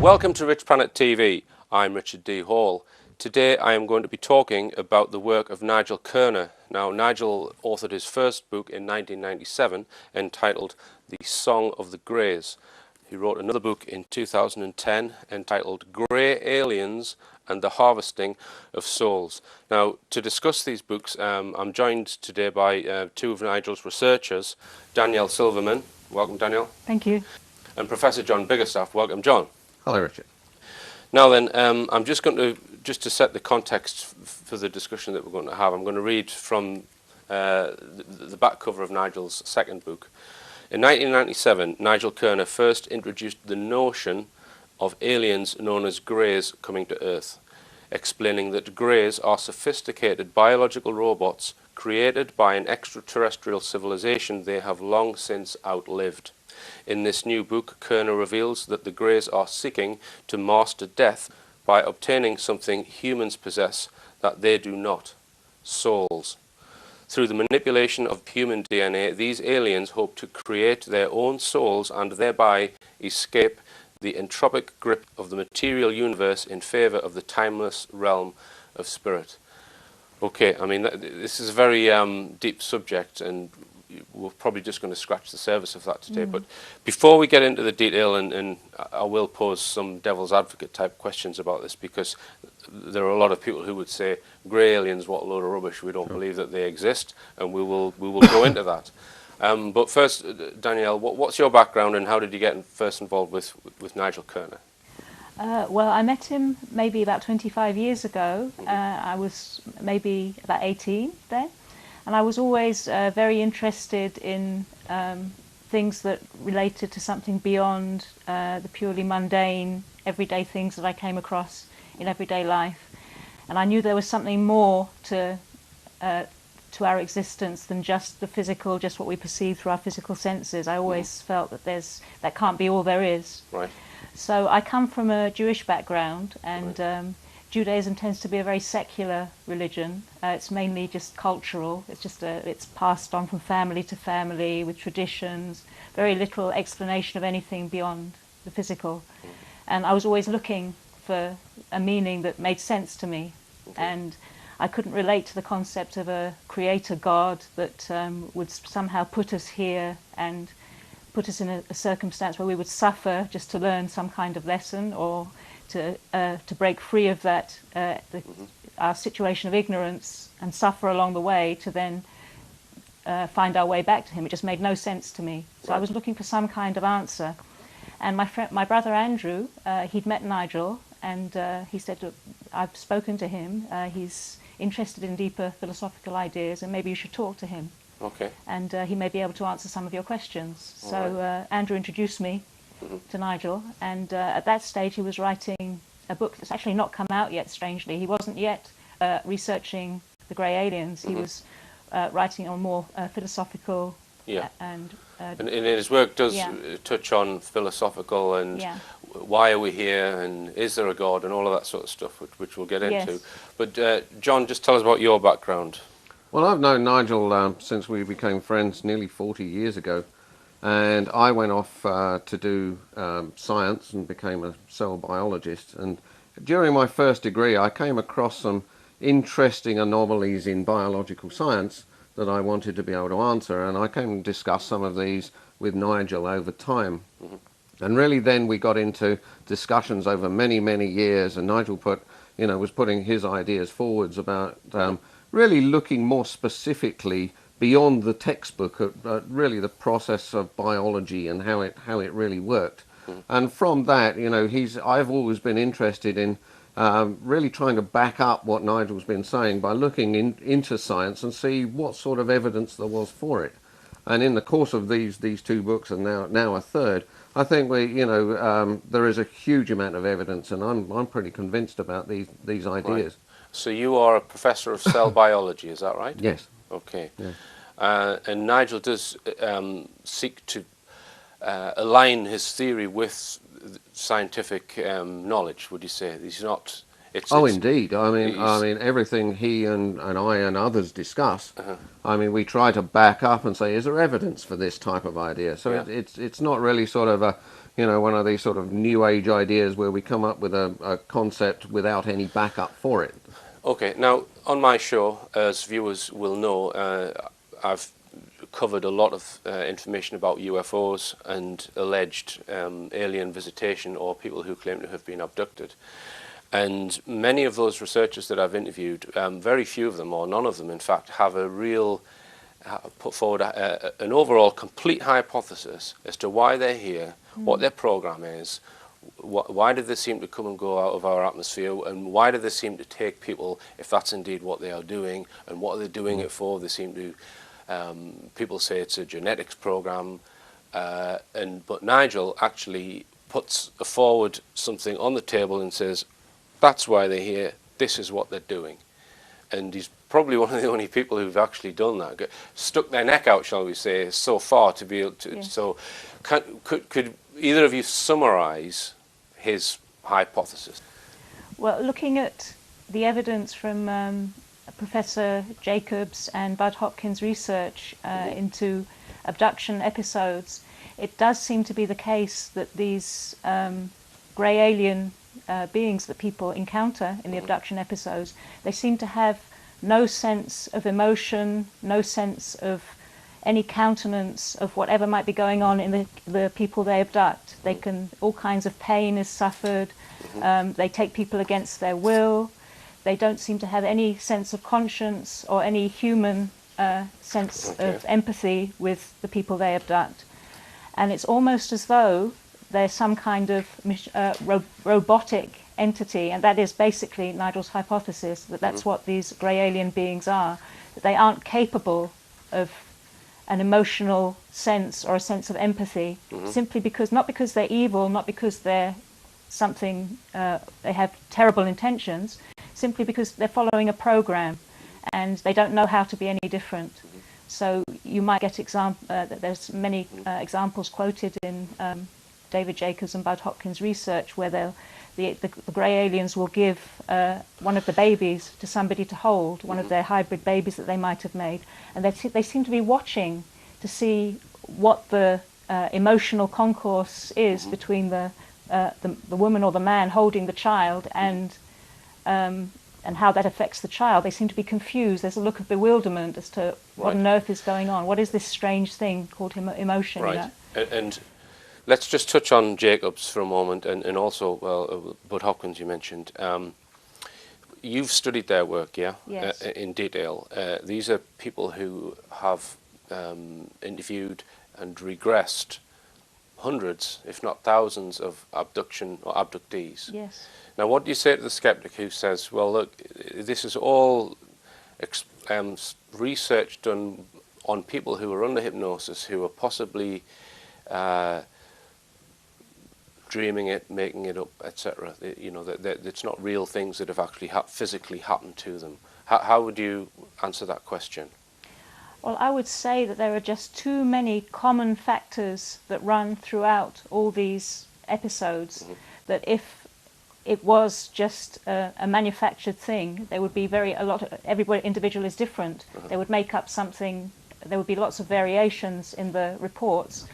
Welcome to Rich Planet TV. I'm Richard D. Hall. Today I am going to be talking about the work of Nigel Kerner. Now, Nigel authored his first book in 1997 entitled The Song of the Greys. He wrote another book in 2010 entitled Grey Aliens and the Harvesting of Souls. Now, to discuss these books, I'm joined today by two of Nigel's researchers, Danielle Silverman. Welcome, Danielle. Thank you. And Professor John Biggerstaff. Welcome, John. Hello, Richard. Now then, I'm just going to set the context for the discussion that we're going to have. I'm going to read from the back cover of Nigel's second book. In 1997, Nigel Kerner first introduced the notion of aliens known as Greys coming to Earth, explaining that Greys are sophisticated biological robots created by an extraterrestrial civilization they have long since outlived. In this new book, Kerner reveals that the Greys are seeking to master death by obtaining something humans possess that they do not: souls. Through the manipulation of human DNA, these aliens hope to create their own souls and thereby escape the entropic grip of the material universe in favor of the timeless realm of spirit. Okay, I mean, this is a very deep subject, and we're probably just going to scratch the surface of that today. But before we get into the detail, and I will pose some devil's advocate type questions about this, because there are a lot of people who would say, grey aliens, what a load of rubbish, we don't believe that they exist, and we will go into that. But first, Danielle, what's your background and how did you get first involved with Nigel Kerner? Well, I met him maybe about 25 years ago. I was maybe about 18 then. And I was always very interested in things that related to something beyond the purely mundane, everyday things that I came across in everyday life. And I knew there was something more to our existence than just the physical, just what we perceive through our physical senses. I always felt that that can't be all there is. Right. So I come from a Jewish background, and Right. Judaism tends to be a very secular religion. It's mainly just cultural. It's passed on from family to family with traditions. Very little explanation of anything beyond the physical. And I was always looking for a meaning that made sense to me. Okay. And I couldn't relate to the concept of a creator God that would somehow put us here and put us in a circumstance where we would suffer just to learn some kind of lesson, or to break free of that our situation of ignorance and suffer along the way to then find our way back to him. It just made no sense to me. So I was looking for some kind of answer. And my brother Andrew, he'd met Nigel, and he said, "Look, I've spoken to him. He's interested in deeper philosophical ideas, and maybe you should talk to him. Okay. And he may be able to answer some of your questions." So Right. Andrew introduced me to Nigel, and at that stage he was writing a book that's actually not come out yet, strangely. He wasn't yet researching the grey aliens. He was writing on more philosophical Yeah. and And his work does Yeah. touch on philosophical and Yeah. why are we here and is there a God and all of that sort of stuff, which we'll get into. Yes. But John, just tell us about your background. Well, I've known Nigel since we became friends nearly 40 years ago, and I went off to do science and became a cell biologist. And during my first degree, I came across some interesting anomalies in biological science that I wanted to be able to answer, and I came and discussed some of these with Nigel over time. And really then we got into discussions over many, many years, and Nigel was putting his ideas forwards about really looking more specifically beyond the textbook at really the process of biology and how it really worked. And from that, I've always been interested in really trying to back up what Nigel's been saying by looking into science and see what sort of evidence there was for it. And in the course of these two books, and now a third, I think there is a huge amount of evidence, and I'm pretty convinced about these ideas. Right. So you are a professor of cell biology, is that right? Yes. Okay. Yeah. And Nigel does seek to align his theory with scientific knowledge, would you say? He's not... Indeed. I mean, everything he and I and others discuss, I mean, we try to back up and say, is there evidence for this type of idea? So Yeah. it's not really sort of a one of these sort of new age ideas where we come up with a concept without any backup for it. Okay, now on my show, as viewers will know, I've covered a lot of information about UFOs and alleged alien visitation or people who claim to have been abducted. And many of those researchers that I've interviewed, very few of them, or none of them in fact, have put forward an overall complete hypothesis as to why they're here, what their program is, why do they seem to come and go out of our atmosphere, and why do they seem to take people, if that's indeed what they are doing, and what are they doing it for. They seem to, people say it's a genetics program, but Nigel actually puts forward something on the table and says, that's why they're here, this is what they're doing. And he's probably one of the only people who've actually done that, stuck their neck out, shall we say, so far to be able to. Yes. So could either of you summarize his hypothesis? Well, looking at the evidence from Professor Jacobs and Bud Hopkins' research into abduction episodes, it does seem to be the case that these grey alien beings that people encounter in the abduction episodes, they seem to have no sense of emotion, no sense of any countenance of whatever might be going on in the people they abduct. They can, all kinds of pain is suffered, they take people against their will, they don't seem to have any sense of conscience or any human sense of empathy with the people they abduct. And it's almost as though they're some kind of robotic entity, and that is basically Nigel's hypothesis, that that's what these grey alien beings are, that they aren't capable of an emotional sense or a sense of empathy, simply because, not because they're evil, not because they're something, they have terrible intentions, simply because they're following a program and they don't know how to be any different. So you might get there's many examples quoted in David Jacobs and Bud Hopkins' research where the grey aliens will give one of the babies to somebody to hold, one of their hybrid babies that they might have made, and they seem to be watching to see what the emotional concourse is between the woman or the man holding the child and how that affects the child. They seem to be confused. There's a look of bewilderment as to what on earth is going on. What is this strange thing called emotion? Right. And let's just touch on Jacobs for a moment, and also, Bud Hopkins you mentioned. You've studied their work, yeah? Yes. In detail. These are people who have interviewed and regressed hundreds, if not thousands, of abduction or abductees. Yes. Now, what do you say to the skeptic who says, well, look, this is all research done on people who are under hypnosis, who are possibly dreaming it, making it up, etc. It's not real things that have actually physically happened to them. How would you answer that question? Well, I would say that there are just too many common factors that run throughout all these episodes, that if it was just a manufactured thing, there would be every individual is different. They would make up something, there would be lots of variations in the reports.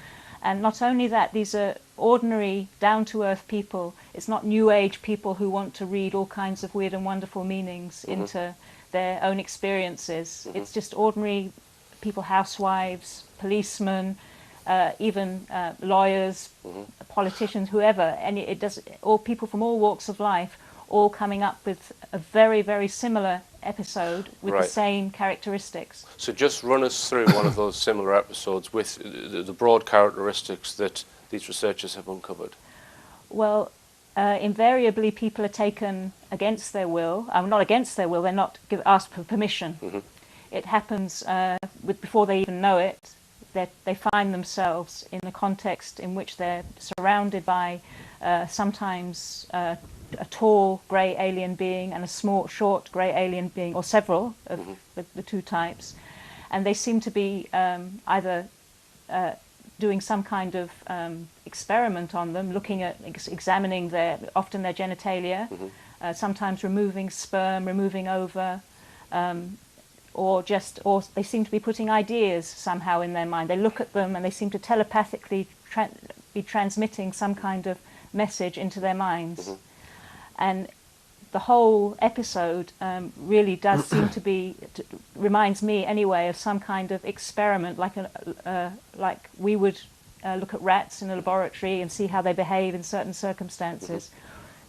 And not only that, these are ordinary, down-to-earth people. It's not New Age people who want to read all kinds of weird and wonderful meanings into their own experiences. It's just ordinary people, housewives, policemen, even lawyers, politicians, whoever. And all people from all walks of life, all coming up with a very, very similar episode with the same characteristics. So just run us through one of those similar episodes with the broad characteristics that these researchers have uncovered. Well, invariably people are taken against their will. Not against their will, they're not asked for permission. It happens before they even know it, that they find themselves in a context in which they're surrounded by sometimes a tall grey alien being and a small, short grey alien being, or several of the two types. And they seem to be either doing some kind of experiment on them, looking at, examining often their genitalia, sometimes removing sperm, removing ova, or they seem to be putting ideas somehow in their mind. They look at them and they seem to telepathically be transmitting some kind of message into their minds. And the whole episode really does seem to be, reminds me anyway, of some kind of experiment, like we would look at rats in a laboratory and see how they behave in certain circumstances.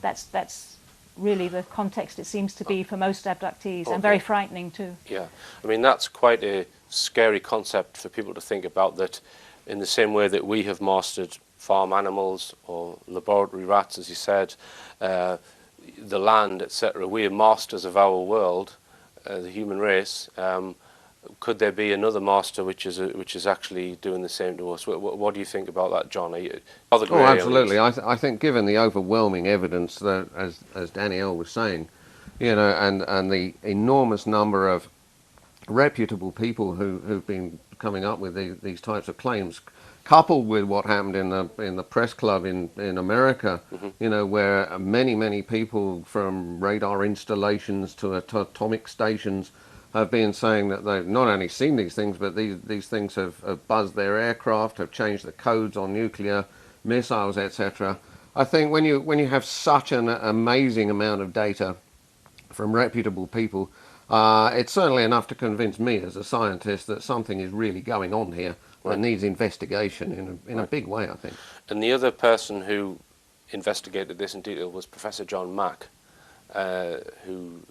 That's really the context it seems to be for most abductees, and very frightening too. Yeah, I mean, that's quite a scary concept for people to think about, that in the same way that we have mastered farm animals or laboratory rats, as you said, the land, etc. We are masters of our world, the human race. Could there be another master which is actually doing the same to us? What do you think about that, John? Absolutely. I think, given the overwhelming evidence that, as Danielle was saying, you know, and the enormous number of reputable people who've been coming up with these types of claims, coupled with what happened in the press club in America, you know, where many people from radar installations to atomic stations have been saying that they've not only seen these things, but these things have buzzed their aircraft, have changed the codes on nuclear missiles, etc. I think when you have such an amazing amount of data from reputable people, it's certainly enough to convince me as a scientist that something is really going on here that needs investigation in a big way, I think. And the other person who investigated this in detail was Professor John Mack, who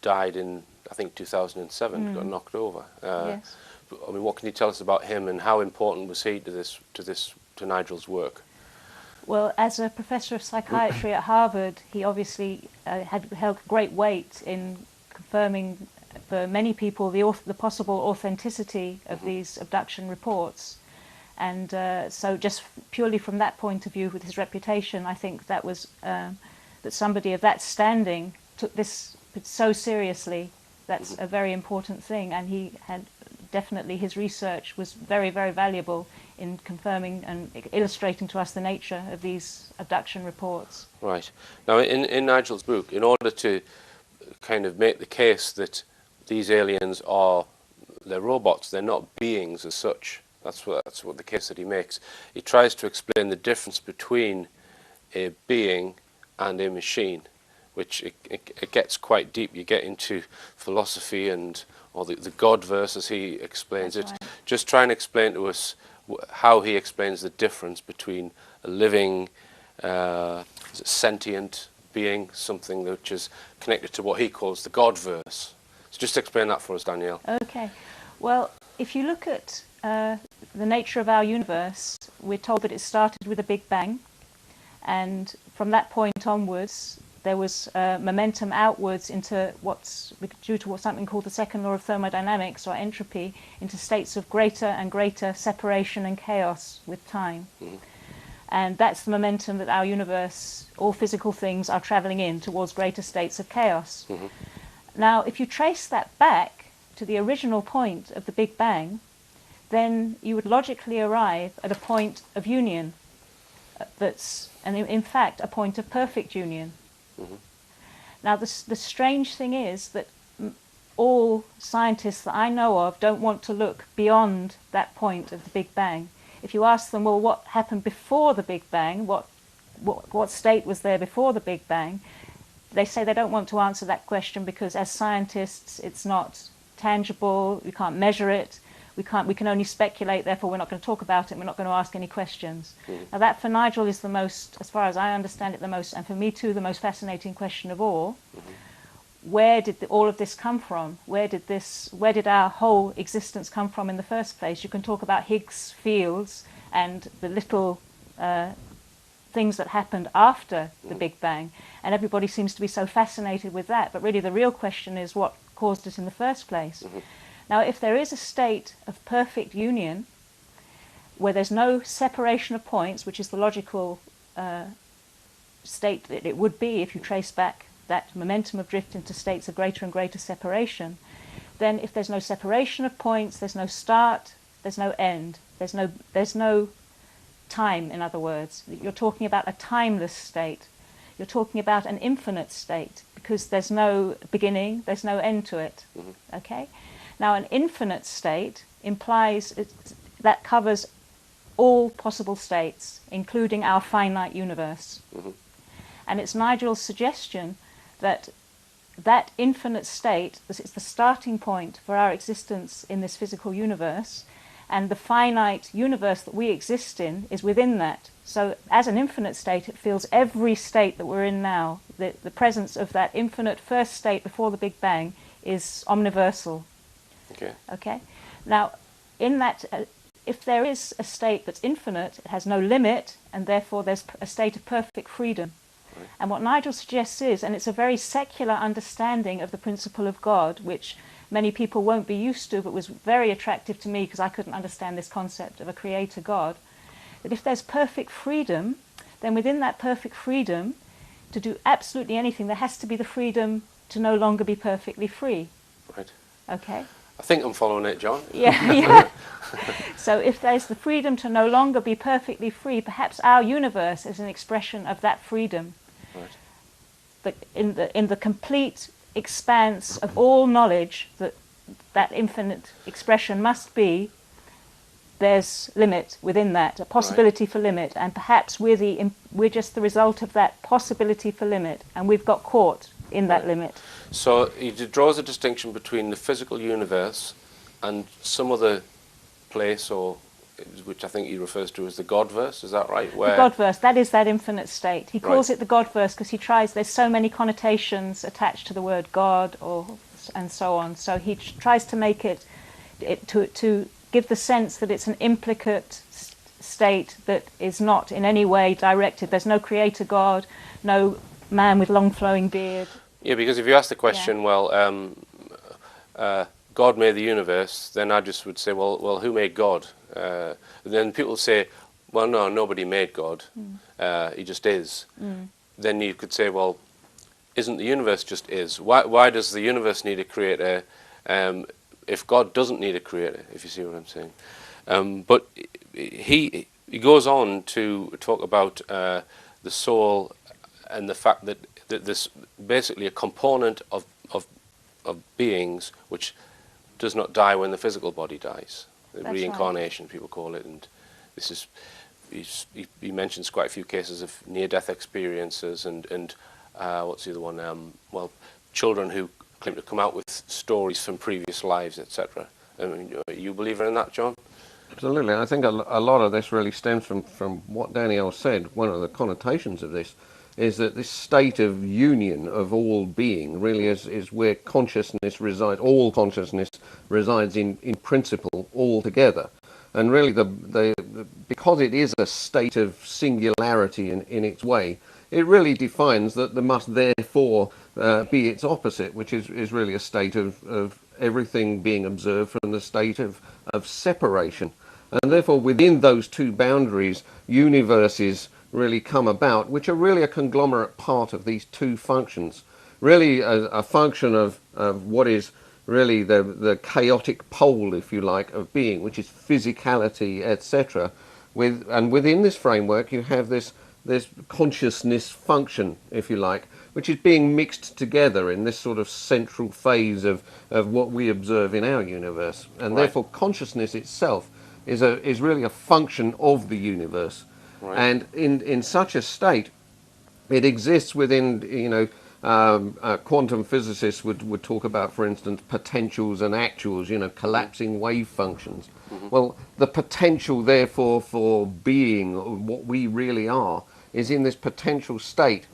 died in, I think, 2007, got knocked over. Yes. I mean, what can you tell us about him, and how important was he to Nigel's work? Well, as a professor of psychiatry at Harvard, he obviously had held great weight in confirming for many people the possible authenticity of these abduction reports. And so just purely from that point of view, with his reputation, I think that was that somebody of that standing took this so seriously. That's a very important thing, and he had definitely, his research was very, very valuable in confirming and illustrating to us the nature of these abduction reports. Right. Now, in Nigel's book, in order to kind of make the case that these aliens they're robots, they're not beings as such, that's what the case that he makes. He tries to explain the difference between a being and a machine, which it gets quite deep. You get into philosophy or the God verse, as he explains it. Right. Just try and explain to us how he explains the difference between a living, sentient being, something which is connected to what he calls the God verse. So just explain that for us, Danielle. Okay. Well, if you look at the nature of our universe, we're told that it started with a Big Bang, and from that point onwards, there was momentum outwards into due to something called the second law of thermodynamics, or entropy, into states of greater and greater separation and chaos with time. And that's the momentum that our universe, all physical things, are traveling in towards greater states of chaos. Now, if you trace that back to the original point of the Big Bang, then you would logically arrive at a point of union and in fact, a point of perfect union. Now, the strange thing is that all scientists that I know of don't want to look beyond that point of the Big Bang. If you ask them, well, what happened before the Big Bang? What state was there before the Big Bang? They say they don't want to answer that question because, as scientists, it's not tangible. We can't measure it. We can only speculate. Therefore, we're not going to talk about it. We're not going to ask any questions. Now, that for Nigel is the most, as far as I understand it, the most, and for me too, the most fascinating question of all. Where did all of this come from? Where did our whole existence come from in the first place? You can talk about Higgs fields and the little things that happened after the Big Bang, and everybody seems to be so fascinated with that. But really, the real question is what caused it in the first place. Now, if there is a state of perfect union, where there's no separation of points, which is the logical state that it would be if you trace back that momentum of drift into states of greater and greater separation, then if there's no separation of points, there's no start, there's no end, there's no time, in other words. You're talking about a timeless state. You're talking about an infinite state, because there's no beginning, there's no end to it. Okay? Now, an infinite state implies that covers all possible states, including our finite universe. And it's Nigel's suggestion that that infinite state, it's the starting point for our existence in this physical universe, and the finite universe that we exist in is within that. So as an infinite state, it feels every state that we're in now, the presence of that infinite first state before the Big Bang is omniversal. Okay? Now, in that, if there is a state that's infinite, it has no limit, and therefore there's a state of perfect freedom. And what Nigel suggests is, and it's a very secular understanding of the principle of God, which many people won't be used to, but was very attractive to me because I couldn't understand this concept of a creator God, that if there's perfect freedom, then within that perfect freedom, to do absolutely anything, there has to be the freedom to no longer be perfectly free. Right. Okay? I think I'm following it, John. Yeah. So if there's the freedom to no longer be perfectly free, perhaps our universe is an expression of that freedom. Right. In the complete expanse of all knowledge that infinite expression must be, there's limit within that, a possibility for limit, and perhaps we're just the result of that possibility for limit, and we've got caught in that limit. So he draws a distinction between the physical universe and some other place, or which I think he refers to as the Godverse. Is that right? The Godverse, that is that infinite state. He calls it the Godverse because there's so many connotations attached to the word God, and so on. So he tries to make it to give the sense that it's an implicate state that is not in any way directed. There's no creator God, no man with long flowing beard. Yeah, because if you ask the question, God made the universe, then I just would say, well, who made God? Then people say, well, no, nobody made God. He just is. Then you could say, well, isn't the universe just is? Why does the universe need a creator if God doesn't need a creator, if you see what I'm saying? But he goes on to talk about the soul and the fact that this basically a component of beings which does not die when the physical body dies. The reincarnation, people call it, and this is he mentions quite a few cases of near-death experiences and what's the other one? Children who claim to come out with stories from previous lives, etc. I mean, you believer in that, John? Absolutely. I think a lot of this really stems from what Daniel said. One of the connotations of this is that this state of union of all being really is where consciousness resides. All consciousness resides in principle all together. And really, because it is a state of singularity in its way, it really defines that there must therefore be its opposite, which is really a state of everything being observed from the state of separation. And therefore, within those two boundaries, universes really come about, which are really a conglomerate part of these two functions. Really a function of what is really the chaotic pole, if you like, of being, which is physicality, etc. And within this framework, you have this consciousness function, if you like, which is being mixed together in this sort of central phase of what we observe in our universe. And therefore, consciousness itself is really a function of the universe. Right. And in such a state, it exists within, quantum physicists would talk about, for instance, potentials and actuals, collapsing wave functions. Mm-hmm. Well, the potential, therefore, for being, what we really are, is in this potential state.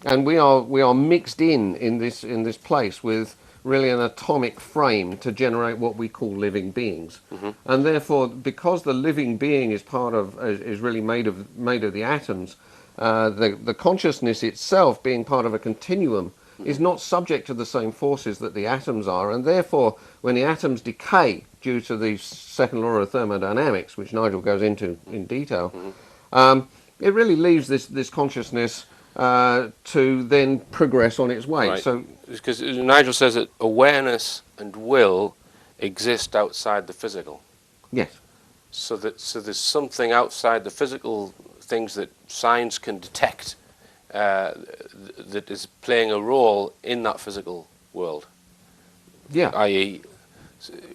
And we are mixed in this place with really an atomic frame to generate what we call living beings. Mm-hmm. And therefore, because the living being is really made of the atoms, the consciousness itself, being part of a continuum, is not subject to the same forces that the atoms are, and therefore when the atoms decay due to the second law of thermodynamics, which Nigel goes into in detail, it really leaves this consciousness to then progress on its way. Right. So, because Nigel says that awareness and will exist outside the physical. Yes. So there's something outside the physical things that science can detect that is playing a role in that physical world. Yeah. I.e.,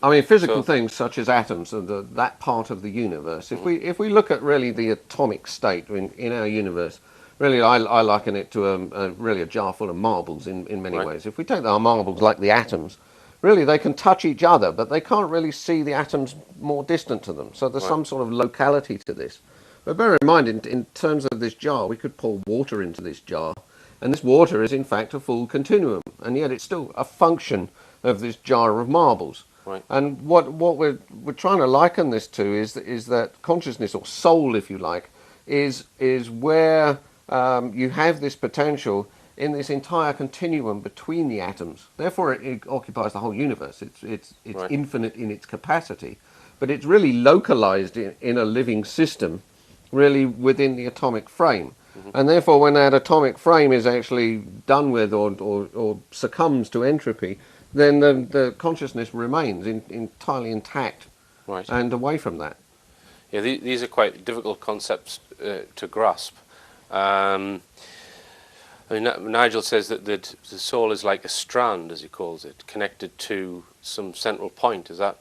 I mean, physical So- things such as atoms and that part of the universe. If we look at really the atomic state in our universe, really I liken it to really a jar full of marbles in many Right. ways. If we take our marbles like the atoms, really they can touch each other, but they can't really see the atoms more distant to them. So there's Right. some sort of locality to this. But bear in mind, in terms of this jar, we could pour water into this jar, and this water is in fact a full continuum, and yet it's still a function of this jar of marbles. Right. And what we're trying to liken this to is that consciousness, or soul, if you like, is where you have this potential in this entire continuum between the atoms. Therefore, it occupies the whole universe. It's Right. infinite in its capacity, but it's really localized in a living system, really within the atomic frame. And therefore, when that atomic frame is actually done with or succumbs to entropy, then the consciousness remains entirely intact Right. and away from that. Yeah, these are quite difficult concepts to grasp. I mean, Nigel says that the soul is like a strand, as he calls it, connected to some central point. Is that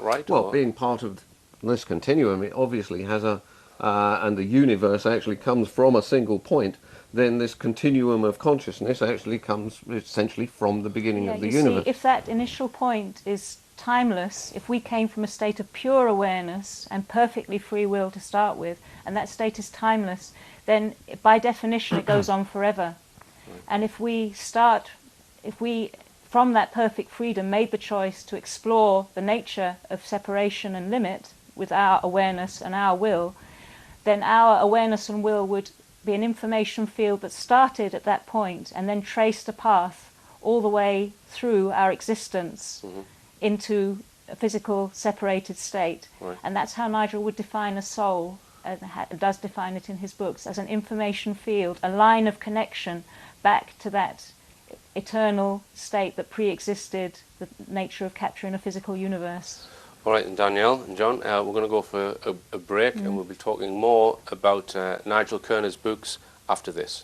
right? Well, or- being part of this continuum, it obviously has and the universe actually comes from a single point, then this continuum of consciousness actually comes essentially from the beginning of the you universe. see, if that initial point is timeless, if we came from a state of pure awareness and perfectly free will to start with, and that state is timeless, then by definition it goes on forever. And if we from that perfect freedom made the choice to explore the nature of separation and limit with our awareness and our will, then our awareness and will would be an information field that started at that point and then traced a path all the way through our existence into a physical separated state. Right. And that's how Nigel would define a soul, and does define it in his books, as an information field, a line of connection back to that eternal state that pre-existed the nature of capturing a physical universe. All right, and Danielle and John, we're going to go for a break, and we'll be talking more about Nigel Kerner's books after this.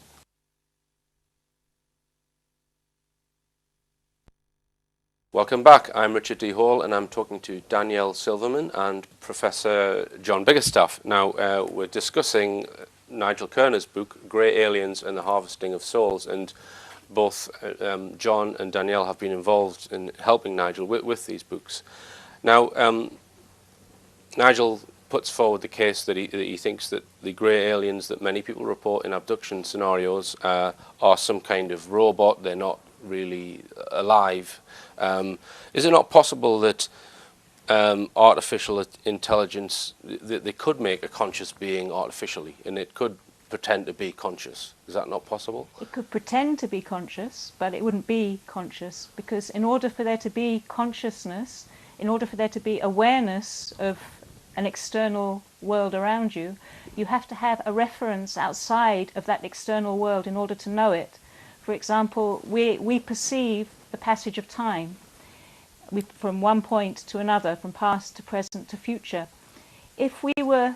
Welcome back. I'm Richard D. Hall, and I'm talking to Danielle Silverman and Professor John Biggerstaff. Now, we're discussing Nigel Kerner's book, Grey Aliens and the Harvesting of Souls, and both John and Danielle have been involved in helping Nigel with these books. Now, Nigel puts forward the case that he thinks that the grey aliens that many people report in abduction scenarios are some kind of robot. They're not really alive. Is it not possible that artificial intelligence, they could make a conscious being artificially, and it could pretend to be conscious? Is that not possible? It could pretend to be conscious, but it wouldn't be conscious, because in order for there to be consciousness, in order for there to be awareness of an external world around you, you have to have a reference outside of that external world in order to know it. For example, we perceive the passage of time from one point to another, from past to present to future. If we were,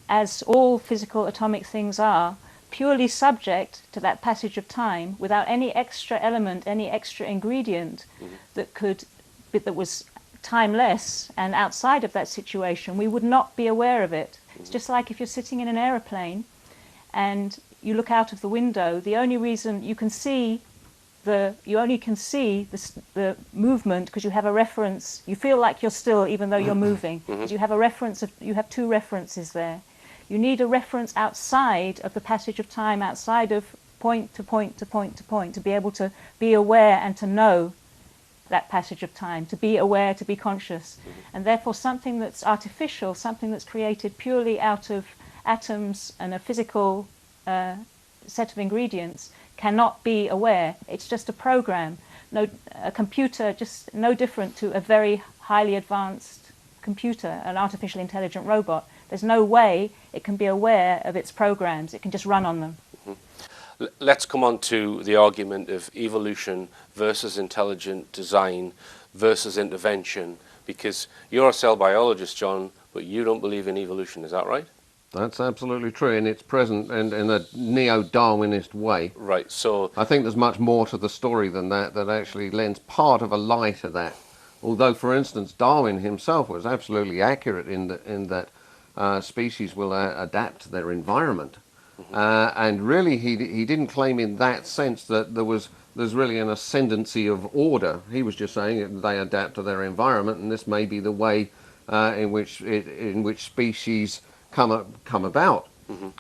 as all physical atomic things are, purely subject to that passage of time, without any extra element, any extra ingredient that was timeless and outside of that situation, we would not be aware of it. It's just like if you're sitting in an aeroplane and you look out of the window, the only reason you can see the movement because you have a reference. You feel like you're still even though you're moving, because you have a reference you have two references there. You need a reference outside of the passage of time, outside of point to point to point to point, to be able to be aware and to know that passage of time, to be aware, to be conscious. And therefore something that's artificial, something that's created purely out of atoms and a physical set of ingredients, cannot be aware. It's just a program. A computer, just no different to a very highly advanced computer, an artificial intelligent robot. There's no way it can be aware of its programs. It can just run on them. Let's come on to the argument of evolution versus intelligent design versus intervention, because you're a cell biologist, John, but you don't believe in evolution. Is that right? That's absolutely true, and it's present and in a neo-Darwinist way. Right. So I think there's much more to the story than that actually lends part of a lie to that. Although, for instance, Darwin himself was absolutely accurate in that species will adapt to their environment. And really, he didn't claim in that sense that there's really an ascendancy of order. He was just saying that they adapt to their environment, and this may be the way in which species come about.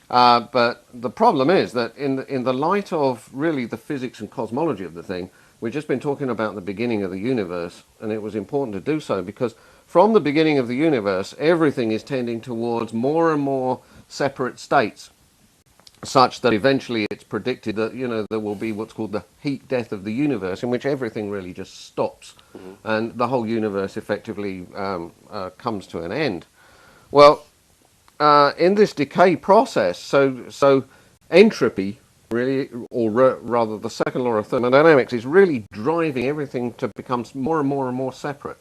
But the problem is that in the light of really the physics and cosmology of the thing, we've just been talking about the beginning of the universe, and it was important to do so because from the beginning of the universe, everything is tending towards more and more separate states, such that eventually it's predicted that, you know, there will be what's called the heat death of the universe, in which everything really just stops, and the whole universe effectively comes to an end. Well, in this decay process, so entropy really, or rather the second law of thermodynamics, is really driving everything to become more and more and more separate.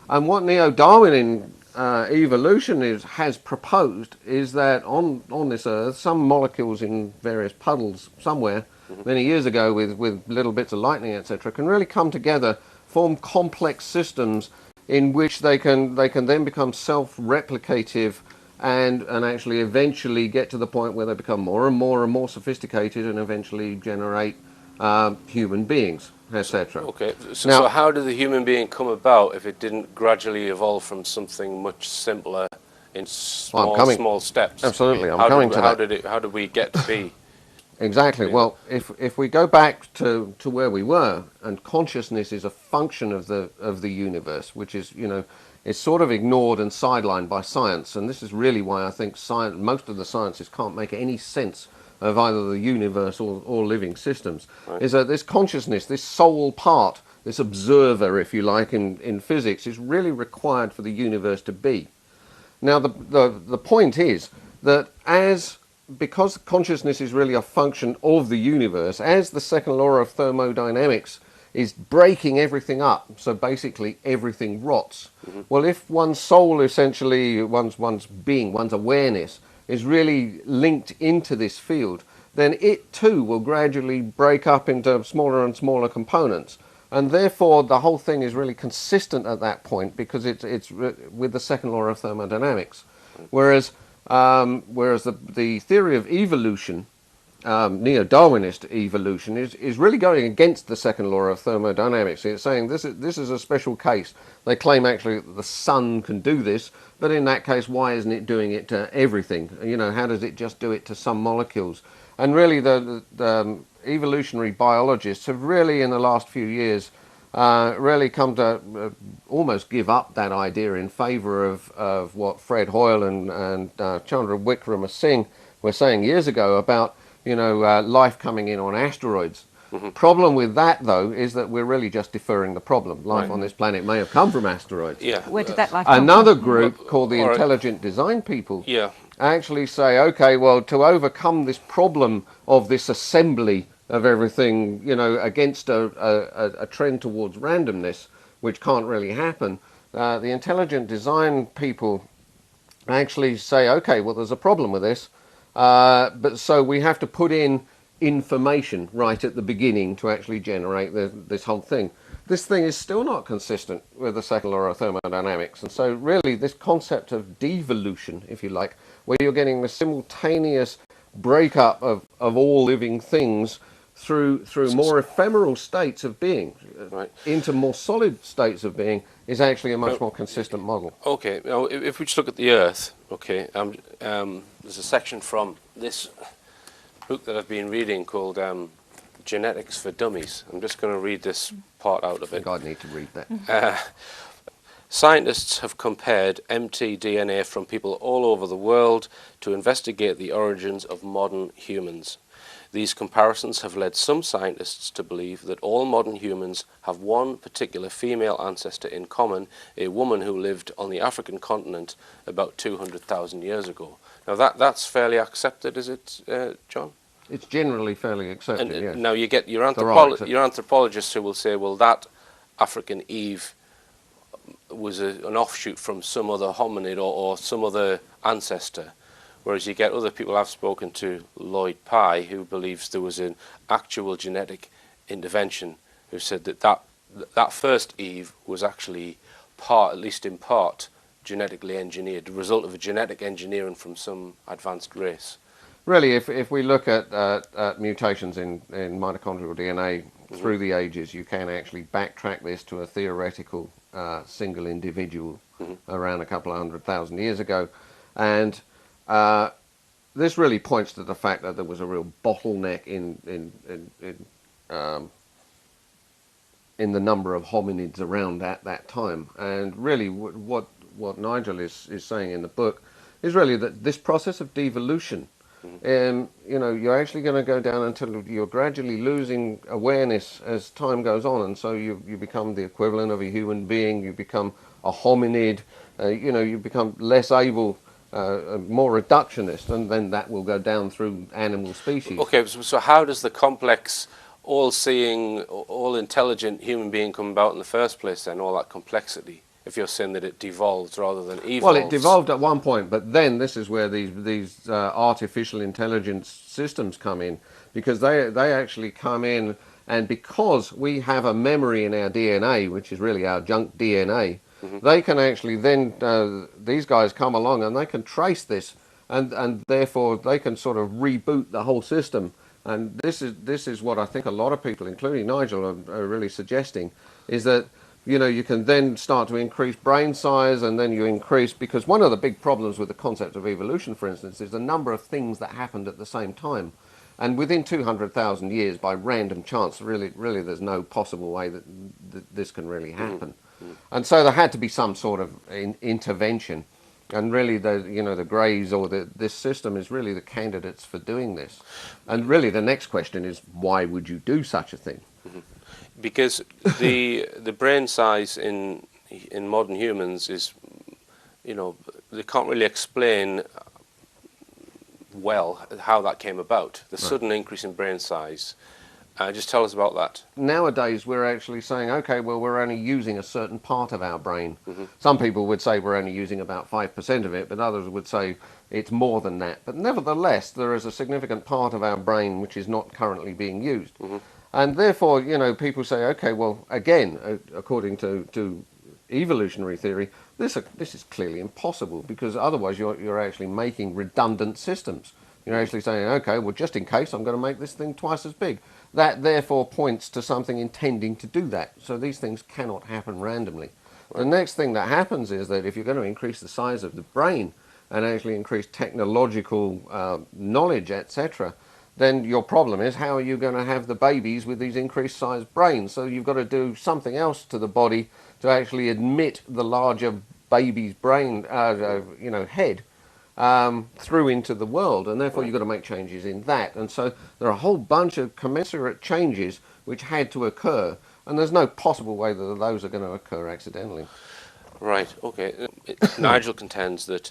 And what neo-Darwinian evolution has proposed is that on this Earth, some molecules in various puddles somewhere many years ago with little bits of lightning, etc., can really come together, form complex systems in which they can then become self-replicative and actually eventually get to the point where they become more and more and more sophisticated and eventually generate human beings, etc. Okay, so how did the human being come about if it didn't gradually evolve from something much simpler in small steps? Absolutely, I'm coming to that. How did we get to be? Exactly. Well, if we go back to where we were, and consciousness is a function of the universe, which is, you know, is sort of ignored and sidelined by science, and this is really why I think most of the sciences can't make any sense of either the universe or living systems, is that this consciousness, this soul part, this observer, if you like, in physics, is really required for the universe to be. Now, the point is that because consciousness is really a function of the universe, as the second law of thermodynamics is breaking everything up, so basically everything rots. Well, if one's soul, essentially, one's being, one's awareness, is really linked into this field, then it too will gradually break up into smaller and smaller components. And therefore, the whole thing is really consistent at that point because it's with the second law of thermodynamics. Whereas the theory of evolution, neo-Darwinist evolution, is really going against the second law of thermodynamics. It's saying this is a special case. They claim actually that the sun can do this, but in that case, why isn't it doing it to everything? You know, how does it just do it to some molecules? And really, the evolutionary biologists have really, in the last few years, really come to almost give up that idea in favour of what Fred Hoyle and Chandra Wickramasinghe were saying years ago about, you know, life coming in on asteroids. Problem with that, though, is that we're really just deferring the problem. Life on this planet may have come from asteroids. Where did that life come from? Another group called the Intelligent Design people actually say, okay, well, to overcome this problem of this assembly of everything, you know, against a trend towards randomness, which can't really happen, the Intelligent Design people actually say, okay, well, there's a problem with this, but so we have to put in information right at the beginning to actually generate this whole thing. This thing is still not consistent with the second law of thermodynamics, and so really this concept of devolution, if you like, where you're getting the simultaneous breakup of all living things through more ephemeral states of being into more solid states of being, is actually a much more consistent model. Okay, now if we just look at the Earth, okay, there's a section from this book that I've been reading called Genetics for Dummies. I'm just going to read this part out of it. I think I'd need to read that. Scientists have compared mtDNA from people all over the world to investigate the origins of modern humans. These comparisons have led some scientists to believe that all modern humans have one particular female ancestor in common, a woman who lived on the African continent about 200,000 years ago. Now that's fairly accepted, is it, John? It's generally fairly accepted, yes. Now you get your anthropologists who will say, well, that African Eve was an offshoot from some other hominid or some other ancestor. Whereas you get other people, I've spoken to Lloyd Pye, who believes there was an actual genetic intervention, who said that that first Eve was actually at least in part, genetically engineered, the result of a genetic engineering from some advanced race. Really, if we look at mutations in mitochondrial DNA through the ages, you can actually backtrack this to a theoretical single individual around a couple of 100,000 years ago. And this really points to the fact that there was a real bottleneck in the number of hominids around at that time. And really what Nigel is saying in the book is really that this process of devolution, you're actually going to go down until you're gradually losing awareness as time goes on, and so you become the equivalent of a human being, you become a hominid, you become less able, more reductionist, and then that will go down through animal species. Okay, so how does the complex, all-seeing, all-intelligent human being come about in the first place then, all that complexity? If you're saying that it devolves rather than evolves. Well, it devolved at one point, but then this is where these artificial intelligence systems come in, because they actually come in, and because we have a memory in our DNA, which is really our junk DNA, they can actually then, these guys come along and they can trace this, and therefore they can sort of reboot the whole system. And this is what I think a lot of people, including Nigel, are really suggesting, is that you can then start to increase brain size, and then you increase, because one of the big problems with the concept of evolution, for instance, is the number of things that happened at the same time. And within 200,000 years, by random chance, really there's no possible way that this can really happen. And so there had to be some sort of intervention. And really, the Greys or this system is really the candidates for doing this. And really the next question is, why would you do such a thing? Because the brain size in modern humans is, they can't really explain well how that came about. The sudden increase in brain size. Just tell us about that. Nowadays, we're actually saying, okay, well, we're only using a certain part of our brain. Some people would say we're only using about 5% of it, but others would say it's more than that. But nevertheless, there is a significant part of our brain which is not currently being used. And therefore, people say, okay, well, again, according to evolutionary theory, this is clearly impossible, because otherwise you're actually making redundant systems. You're actually saying, okay, well, just in case, I'm going to make this thing twice as big. That therefore points to something intending to do that. So these things cannot happen randomly. The next thing that happens is that if you're going to increase the size of the brain and actually increase technological knowledge, etc., then your problem is, how are you going to have the babies with these increased sized brains? So you've got to do something else to the body to actually admit the larger baby's brain, head through into the world, and therefore you've got to make changes in that. And so there are a whole bunch of commensurate changes which had to occur, and there's no possible way that those are going to occur accidentally. Right, okay. Nigel contends that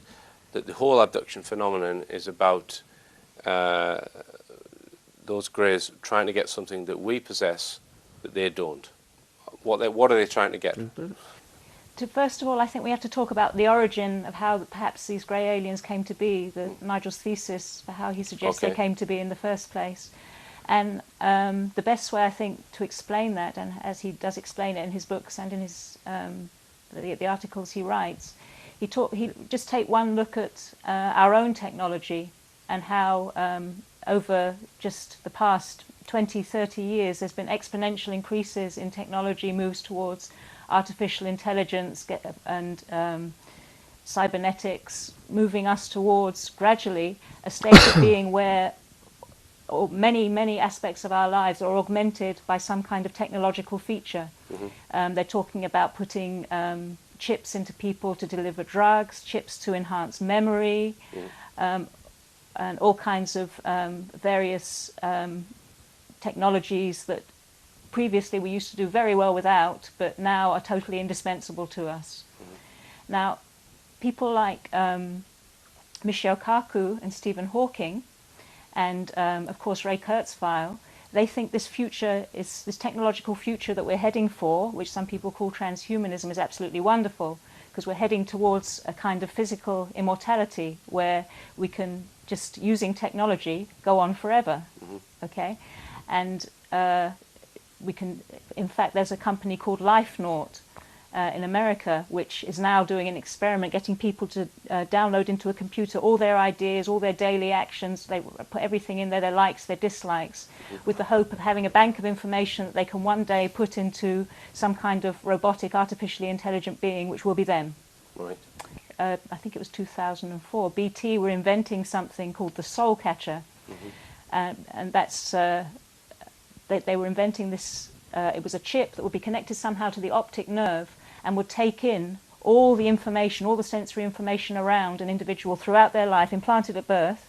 the whole abduction phenomenon is about those Greys trying to get something that we possess that they don't. What are they trying to get? First of all, I think we have to talk about the origin of how perhaps these grey aliens came to be, Nigel's thesis for how he suggests they came to be in the first place. And the best way, I think, to explain that, and as he does explain it in his books and in his the articles he writes, he just take one look at our own technology and how over just the past 20, 30 years there's been exponential increases in technology, moves towards artificial intelligence and cybernetics, moving us towards gradually a state of being where many aspects of our lives are augmented by some kind of technological feature. They're talking about putting chips into people to deliver drugs, chips to enhance memory, and all kinds of various technologies that previously we used to do very well without, but now are totally indispensable to us. Now, people like Michio Kaku and Stephen Hawking, and of course Ray Kurzweil, they think this future is this technological future that we're heading for, which some people call transhumanism, is absolutely wonderful, because we're heading towards a kind of physical immortality where we can, just using technology, go on forever. Okay, and we can, in fact, there's a company called LifeNaut in America, which is now doing an experiment, getting people to download into a computer all their ideas, all their daily actions. They put everything in there, their likes, their dislikes, with the hope of having a bank of information that they can one day put into some kind of robotic, artificially intelligent being, which will be them. Right. I think it was 2004. BT were inventing something called the Soul Catcher, and that's they were inventing this. It was a chip that would be connected somehow to the optic nerve and would take in all the information, all the sensory information around an individual throughout their life, implanted at birth,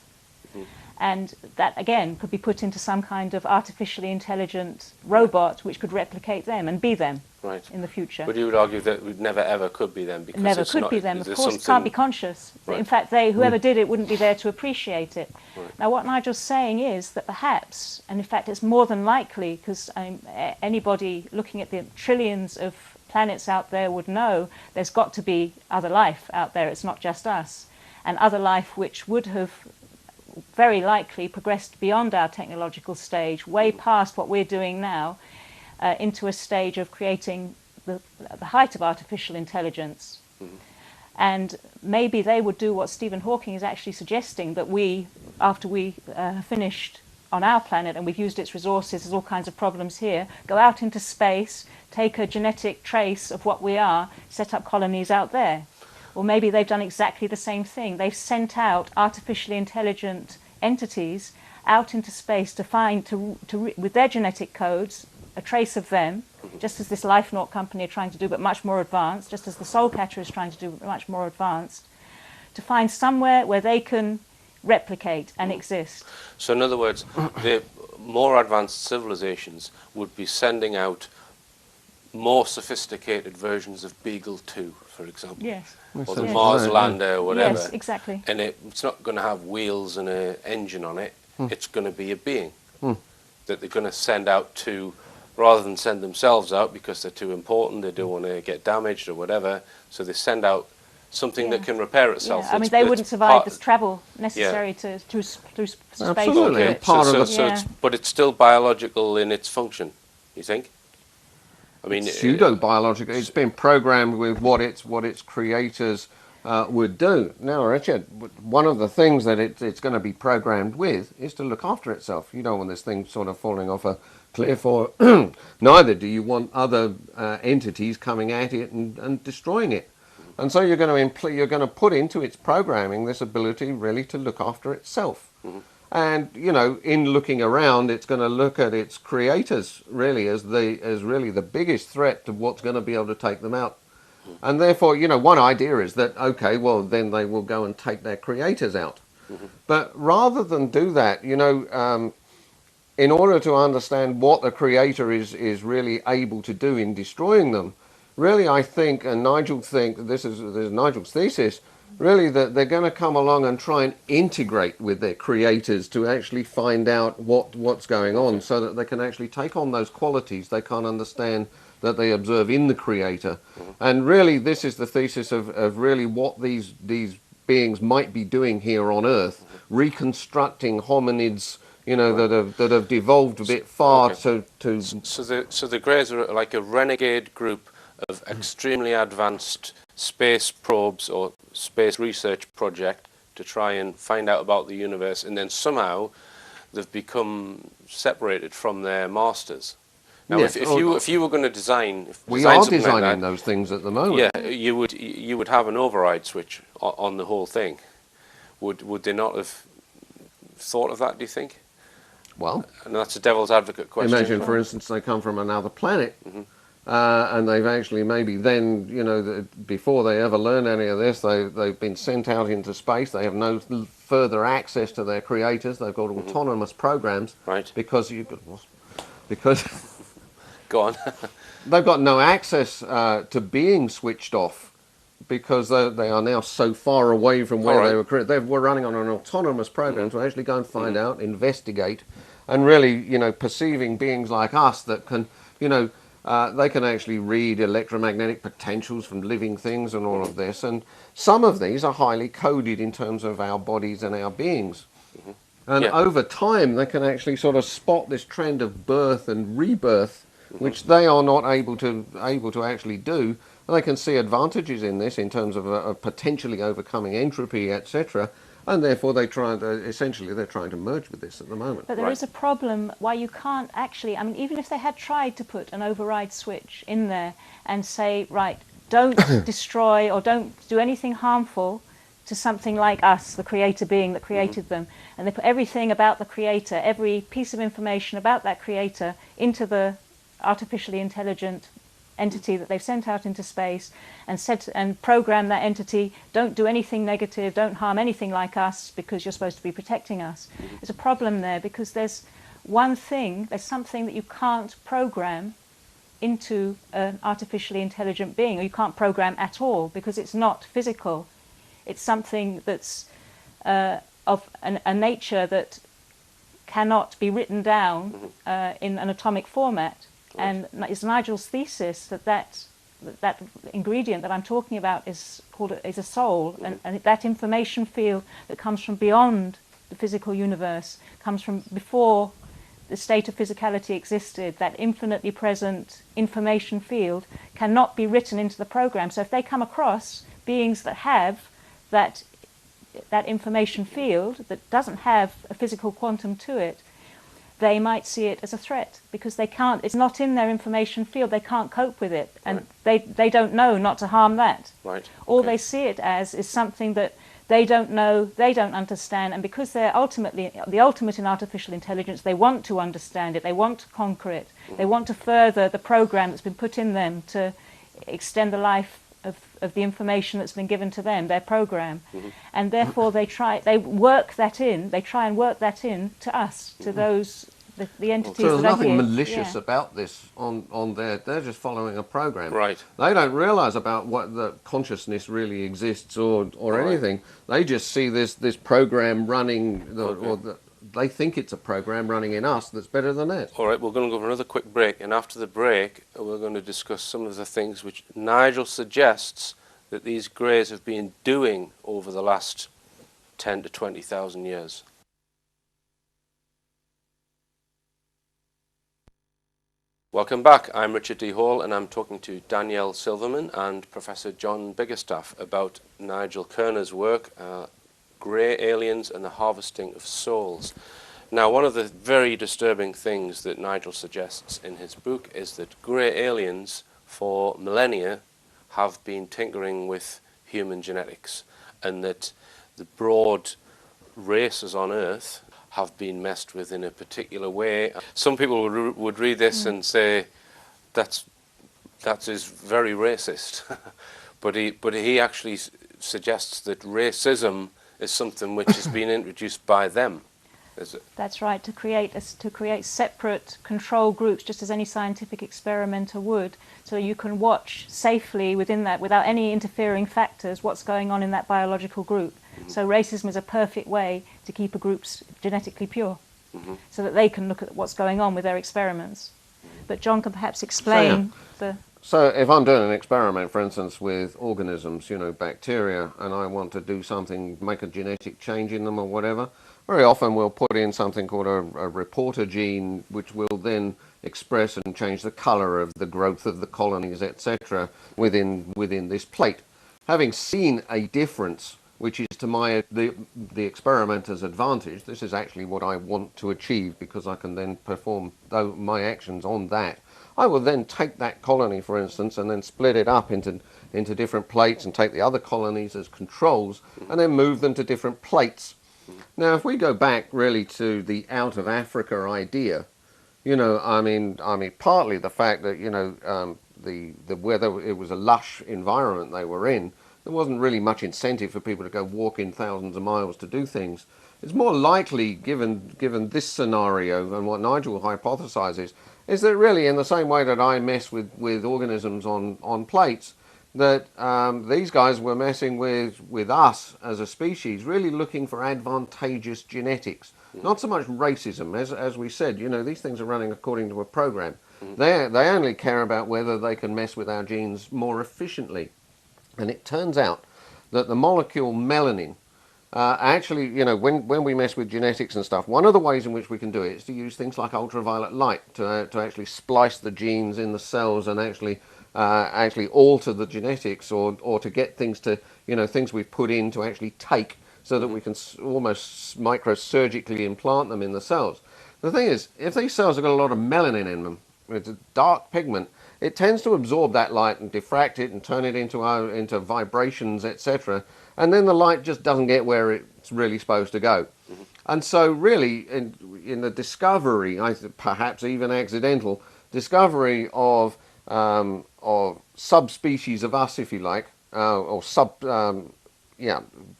and that again could be put into some kind of artificially intelligent robot which could replicate them and be them in the future. But you would argue that we never ever could be them, because never it's could not, be them, of there's course. It can't be conscious. Right. In fact, whoever did it wouldn't be there to appreciate it. Right. Now, what Nigel's saying is that perhaps, and in fact it's more than likely, because anybody looking at the trillions of planets out there would know there's got to be other life out there. It's not just us. And other life which would have very likely progressed beyond our technological stage, way past what we're doing now, into a stage of creating the height of artificial intelligence. And maybe they would do what Stephen Hawking is actually suggesting, that we, after we have finished on our planet and we've used its resources, there's all kinds of problems here, go out into space, take a genetic trace of what we are, set up colonies out there. Or maybe they've done exactly the same thing. They've sent out artificially intelligent entities out into space to find, with their genetic codes, a trace of them, just as this LifeNaut company are trying to do, but much more advanced, just as the Soul Catcher is trying to do, but much more advanced, to find somewhere where they can replicate and exist. So in other words, the more advanced civilizations would be sending out more sophisticated versions of Beagle 2, for example. Yes. Or the Mars Lander or whatever. Yes, exactly. And it's not going to have wheels and an engine on it. It's going to be a being that they're going to send out to, rather than send themselves out because they're too important, they don't want to get damaged or whatever, so they send out something that can repair itself. I mean, they wouldn't survive this travel necessary through space. Absolutely. To do it. But it's still biological in its function, you think? I mean, pseudo-biological. It's been programmed with what its creators would do. Now, Richard, one of the things that it's going to be programmed with is to look after itself. You don't want this thing sort of falling off a cliff, or neither do you want other entities coming at it and destroying it. And so you're going to put into its programming this ability really to look after itself. And, you know, in looking around, it's going to look at its creators really as really the biggest threat to what's going to be able to take them out. And therefore, you know, one idea is that, okay, well, then they will go and take their creators out. But rather than do that, you know, in order to understand what the creator is really able to do in destroying them, really I think, and Nigel think, this is Nigel's thesis, really that they're going to come along and try and integrate with their creators to actually find out what's going on, so that they can actually take on those qualities they can't understand that they observe in the creator. And really this is the thesis of really what these beings might be doing here on Earth, reconstructing hominids, you know, that have devolved a bit far So the Greys are like a renegade group of extremely advanced space probes or space research project to try and find out about the universe, and then somehow they've become separated from their masters. Now, if you were going to design, we are designing those things at the moment. Yeah, you would have an override switch on the whole thing. Would they not have thought of that, do you think? Well, and that's a devil's advocate question. Imagine, for instance, they come from another planet. And they've actually maybe then, you know, before they ever learn any of this, they've been sent out into space. They have no further access to their creators. They've got autonomous programs. Right. Because Go on. they've got no access to being switched off, because they are now so far away from where they were created. We're running on an autonomous program to actually go and find out, investigate, and really, you know, perceiving beings like us that can, you know, they can actually read electromagnetic potentials from living things and all of this. And some of these are highly coded in terms of our bodies and our beings. And over time, they can actually sort of spot this trend of birth and rebirth which they are not able to actually do. And they can see advantages in this in terms of potentially overcoming entropy, etc. And therefore they're trying to merge with this at the moment. But there is a problem why you can't actually, I mean, even if they had tried to put an override switch in there and say, right, don't destroy or don't do anything harmful to something like us, the creator being that created them, and they put everything about the creator, every piece of information about that creator into the artificially intelligent entity that they've sent out into space, and program that entity, don't do anything negative, don't harm anything like us because you're supposed to be protecting us. There's a problem there because there's something that you can't program into an artificially intelligent being, or you can't program at all because it's not physical. It's something that's of a nature that cannot be written down in an atomic format. And it's Nigel's thesis that ingredient that I'm talking about is a soul, and that information field that comes from beyond the physical universe, comes from before the state of physicality existed. That infinitely present information field cannot be written into the program. So if they come across beings that have that information field that doesn't have a physical quantum to it, they might see it as a threat because they can't, it's not in their information field, they can't cope with it, and they don't know not to harm that. Right. All they see it as is something that they don't know, they don't understand, and because they're ultimately the ultimate in artificial intelligence, they want to understand it, they want to conquer it, they want to further the program that's been put in them to extend the life of the information that's been given to them, their program, and therefore they try and work that in to us, to those the entities so there's that are nothing here. malicious about this on they're just following a program. Right. They don't realize about what the consciousness really exists or anything. They just see this program running, they think it's a program running in us that's better than that. All right, we're going to go for another quick break, and after the break we're going to discuss some of the things which Nigel suggests that these greys have been doing over the last 10 to 20,000 years. Welcome back. I'm Richard D. Hall, and I'm talking to Danielle Silverman and Professor John Biggerstaff about Nigel Kerner's work, Grey Aliens and the Harvesting of Souls. Now, one of the very disturbing things that Nigel suggests in his book is that grey aliens for millennia have been tinkering with human genetics, and that the broad races on Earth have been messed with in a particular way. Some people would read this and say that is very racist, but he actually suggests that racism is something which has been introduced by them. Is it? That's right, to create separate control groups, just as any scientific experimenter would, so you can watch safely within that, without any interfering factors, what's going on in that biological group. So racism is a perfect way to keep a group genetically pure, so that they can look at what's going on with their experiments. But John can perhaps explain So if I'm doing an experiment, for instance, with organisms, bacteria, and I want to do something, make a genetic change in them or whatever, very often we'll put in something called a reporter gene, which will then express and change the colour of the growth of the colonies, etc., within this plate. Having seen a difference, which is to the experimenter's advantage, this is actually what I want to achieve because I can then perform my actions on that. I will then take that colony, for instance, and then split it up into different plates and take the other colonies as controls and then move them to different plates. Now, if we go back really to the out of Africa idea, partly the fact that, whether it was a lush environment they were in, there wasn't really much incentive for people to go walking thousands of miles to do things. It's more likely, given this scenario and what Nigel hypothesizes, is that really in the same way that I mess with organisms on plates, that these guys were messing with us as a species, really looking for advantageous genetics. Not so much racism, as we said, these things are running according to a program. They only care about whether they can mess with our genes more efficiently. And it turns out that the molecule melanin actually, you know, when we mess with genetics and stuff, one of the ways in which we can do it is to use things like ultraviolet light to actually splice the genes in the cells and actually alter the genetics, or to get things to, you know, things we've put in to actually take, so that we can almost microsurgically implant them in the cells. The thing is, if these cells have got a lot of melanin in them, it's a dark pigment, it tends to absorb that light and diffract it and turn it into vibrations, etc. And then the light just doesn't get where it's really supposed to go. And so really, in the discovery, perhaps even accidental, discovery of subspecies of us, if you like, or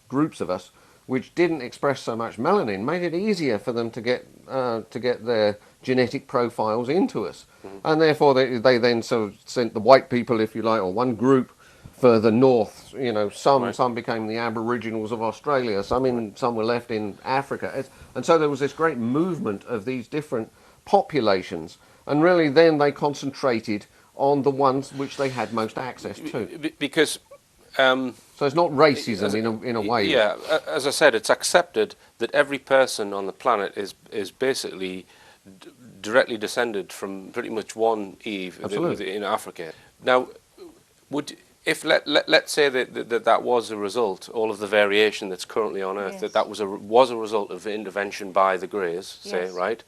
groups of us, which didn't express so much melanin, made it easier for them to get their genetic profiles into us. And therefore they then sort of sent the white people, if you like, or one group further north. You know, some became the Aboriginals of Australia, some were left in Africa. And so there was this great movement of these different populations, and really then they concentrated on the ones which they had most access to. Because so it's not racism in a way. Yeah, as I said, it's accepted that every person on the planet is basically directly descended from pretty much one Eve in Africa. Now, let's say that was a result, all of the variation that's currently on Earth, Yes. that was a result of intervention by the Greys, say, Yes. right?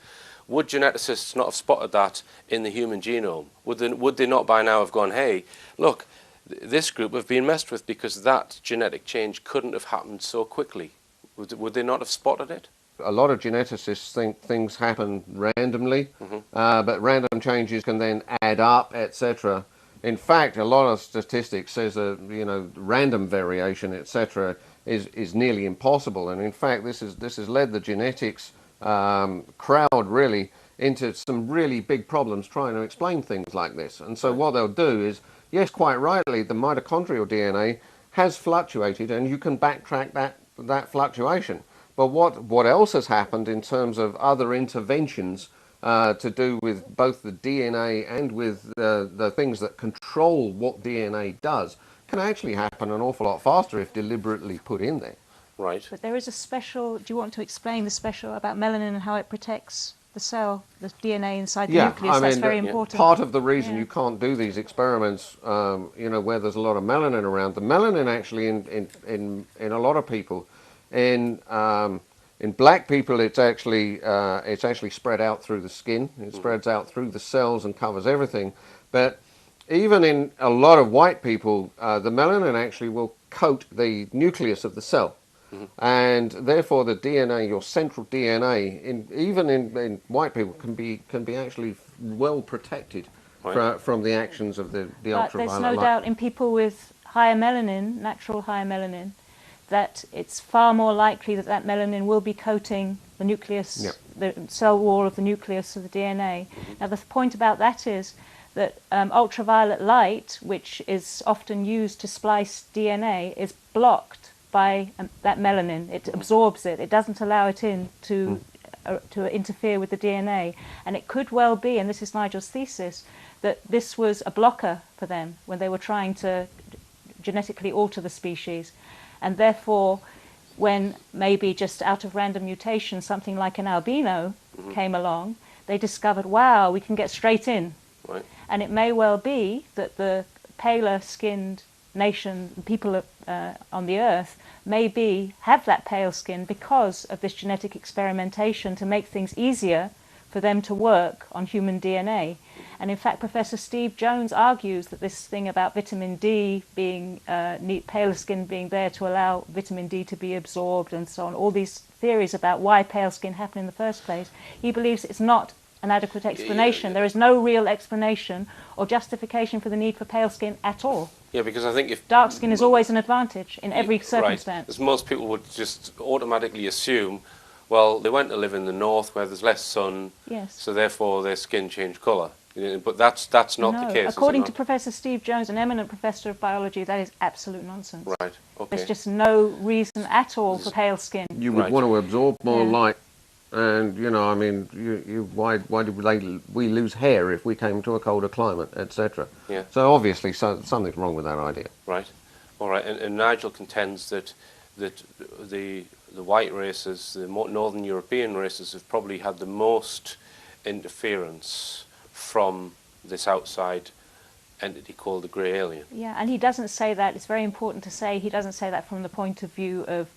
Would geneticists not have spotted that in the human genome? Would they not by now have gone, hey, look, this group have been messed with because that genetic change couldn't have happened so quickly? Would they not have spotted it? A lot of geneticists think things happen randomly, but random changes can then add up, etc. In fact, a lot of statistics says that, you know, random variation, etc., is nearly impossible. And in fact, this has led the genetics crowd really into some really big problems trying to explain things like this. And so what they'll do is, yes, quite rightly, the mitochondrial DNA has fluctuated, and you can backtrack that fluctuation. But what else has happened in terms of other interventions to do with both the DNA and with the things that control what DNA does can actually happen an awful lot faster if deliberately put in there. Right. But there is a special, do you want to explain the special about melanin and how it protects the cell, the DNA inside the nucleus? That's very important. Part of the reason you can't do these experiments, you know, where there's a lot of melanin around, the melanin actually in a lot of people, in black people, it's actually spread out through the skin. It spreads out through the cells and covers everything. But even in a lot of white people, the melanin actually will coat the nucleus of the cell. And therefore the DNA, your central DNA, even in white people, can be actually well protected from the actions of the ultraviolet light. There's no doubt in people with higher melanin, natural higher melanin, that it's far more likely that that melanin will be coating the nucleus, the cell wall of the nucleus of the DNA. Now the point about that is that ultraviolet light, which is often used to splice DNA, is blocked by that melanin. It absorbs it. It doesn't allow it in to interfere with the DNA. And it could well be, and this is Nigel's thesis, that this was a blocker for them when they were trying to genetically alter the species. And therefore, when maybe just out of random mutation, something like an albino came along, they discovered, wow, we can get straight in. Right. And it may well be that the paler-skinned nation, people on the Earth, have that pale skin because of this genetic experimentation to make things easier for them to work on human DNA. And in fact, Professor Steve Jones argues that this thing about vitamin D being, paler skin being there to allow vitamin D to be absorbed and so on, all these theories about why pale skin happened in the first place, he believes it's not an adequate explanation. There is no real explanation or justification for the need for pale skin at all. Yeah, because I think if dark skin is always an advantage in every circumstance. As most people would just automatically assume, well, they went to live in the north where there's less sun, so therefore their skin changed colour. But that's not the case. According to Professor Steve Jones, an eminent professor of biology, that is absolute nonsense. Right. Okay. There's just no reason at all for pale skin. You would want to absorb more light. And, you know, I mean, why did we lose hair if we came to a colder climate, etc.? Yeah. So obviously something's wrong with that idea. Right. All right. And Nigel contends that that the white races, the northern European races, have probably had the most interference from this outside entity called the grey alien. Yeah, and he doesn't say that. It's very important to say he doesn't say that from the point of view of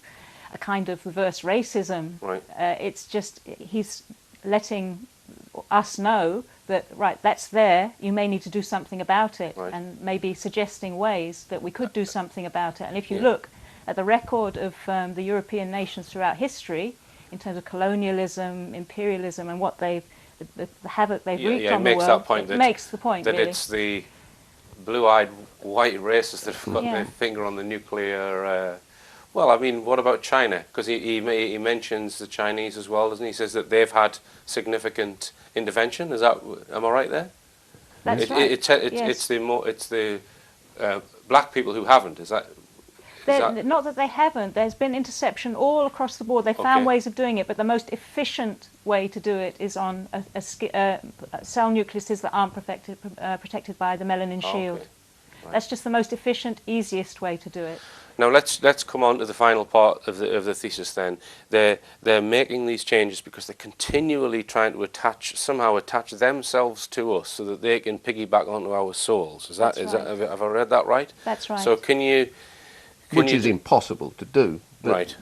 a kind of reverse racism. Right. It's just he's letting us know that, right, that's there, you may need to do something about it, right. and maybe suggesting ways that we could do something about it. And if you yeah. look at the record of the European nations throughout history, in terms of colonialism, imperialism, and what the havoc they've wreaked on the world, that point it makes the point, that really. it's the blue-eyed white races that have got Yeah. their finger on the nuclear. Well, I mean, what about China? Because he mentions the Chinese as well, doesn't he? He says that they've had significant intervention. Am I right there? That's right. It's the black people who haven't. Is that? Not that they haven't. There's been interception all across the board. They found ways of doing it, but the most efficient way to do it is on cell nucleuses that aren't protected by the melanin shield. Okay. Right. That's just the most efficient, easiest way to do it. Now let's come on to the final part of the thesis. Then they're making these changes because they're continually trying to somehow attach themselves to us so that they can piggyback onto our souls. Have I read that right? That's right. So which is impossible to do. Right.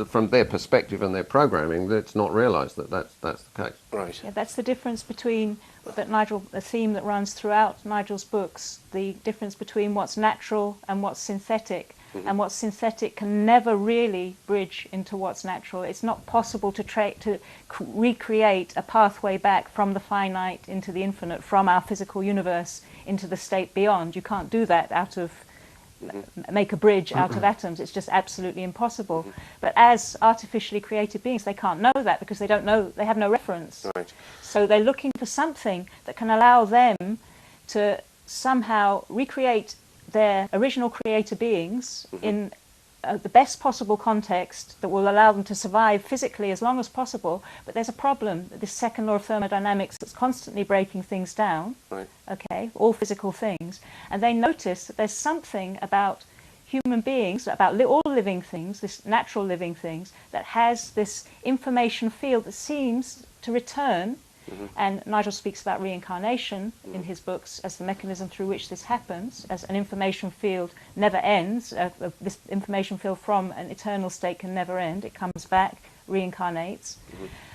From their perspective and their programming, it's not realised that that's the case. Right. Yeah, that's the difference between a theme that runs throughout Nigel's books. The difference between what's natural and what's synthetic. Mm-hmm. And what's synthetic can never really bridge into what's natural. It's not possible to recreate a pathway back from the finite into the infinite, from our physical universe into the state beyond. You can't do that make a bridge out of atoms. It's just absolutely impossible. But as artificially created beings, they can't know that because they have no reference. Right. So they're looking for something that can allow them to somehow recreate their original creator beings in the best possible context that will allow them to survive physically as long as possible. But there's a problem, this second law of thermodynamics that's constantly breaking things down, right. Okay, all physical things. And they notice that there's something about human beings, about all living things, this natural living things, that has this information field that seems to return. And Nigel speaks about reincarnation in his books as the mechanism through which this happens, as an information field never ends. This information field from an eternal state can never end. It comes back, reincarnates.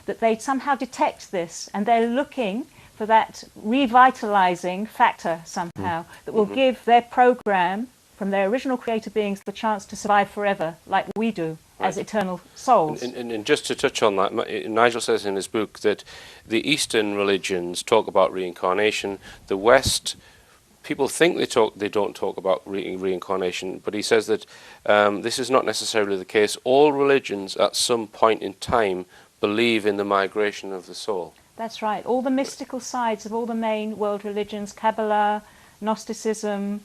That they somehow detect this, and they're looking for that revitalizing factor somehow that will give their program from their original creator beings the chance to survive forever, like we do. Right. As eternal souls. And just to touch on that, Nigel says in his book that the Eastern religions talk about reincarnation. The West, people think they don't talk about reincarnation, but he says that this is not necessarily the case. All religions at some point in time believe in the migration of the soul. That's right. All the mystical sides of all the main world religions, Kabbalah, Gnosticism,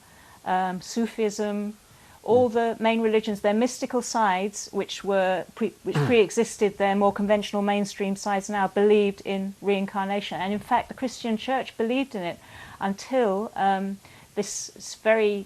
Sufism, all the main religions, their mystical sides, which pre-existed their more conventional mainstream sides now, believed in reincarnation. And in fact, the Christian Church believed in it until this very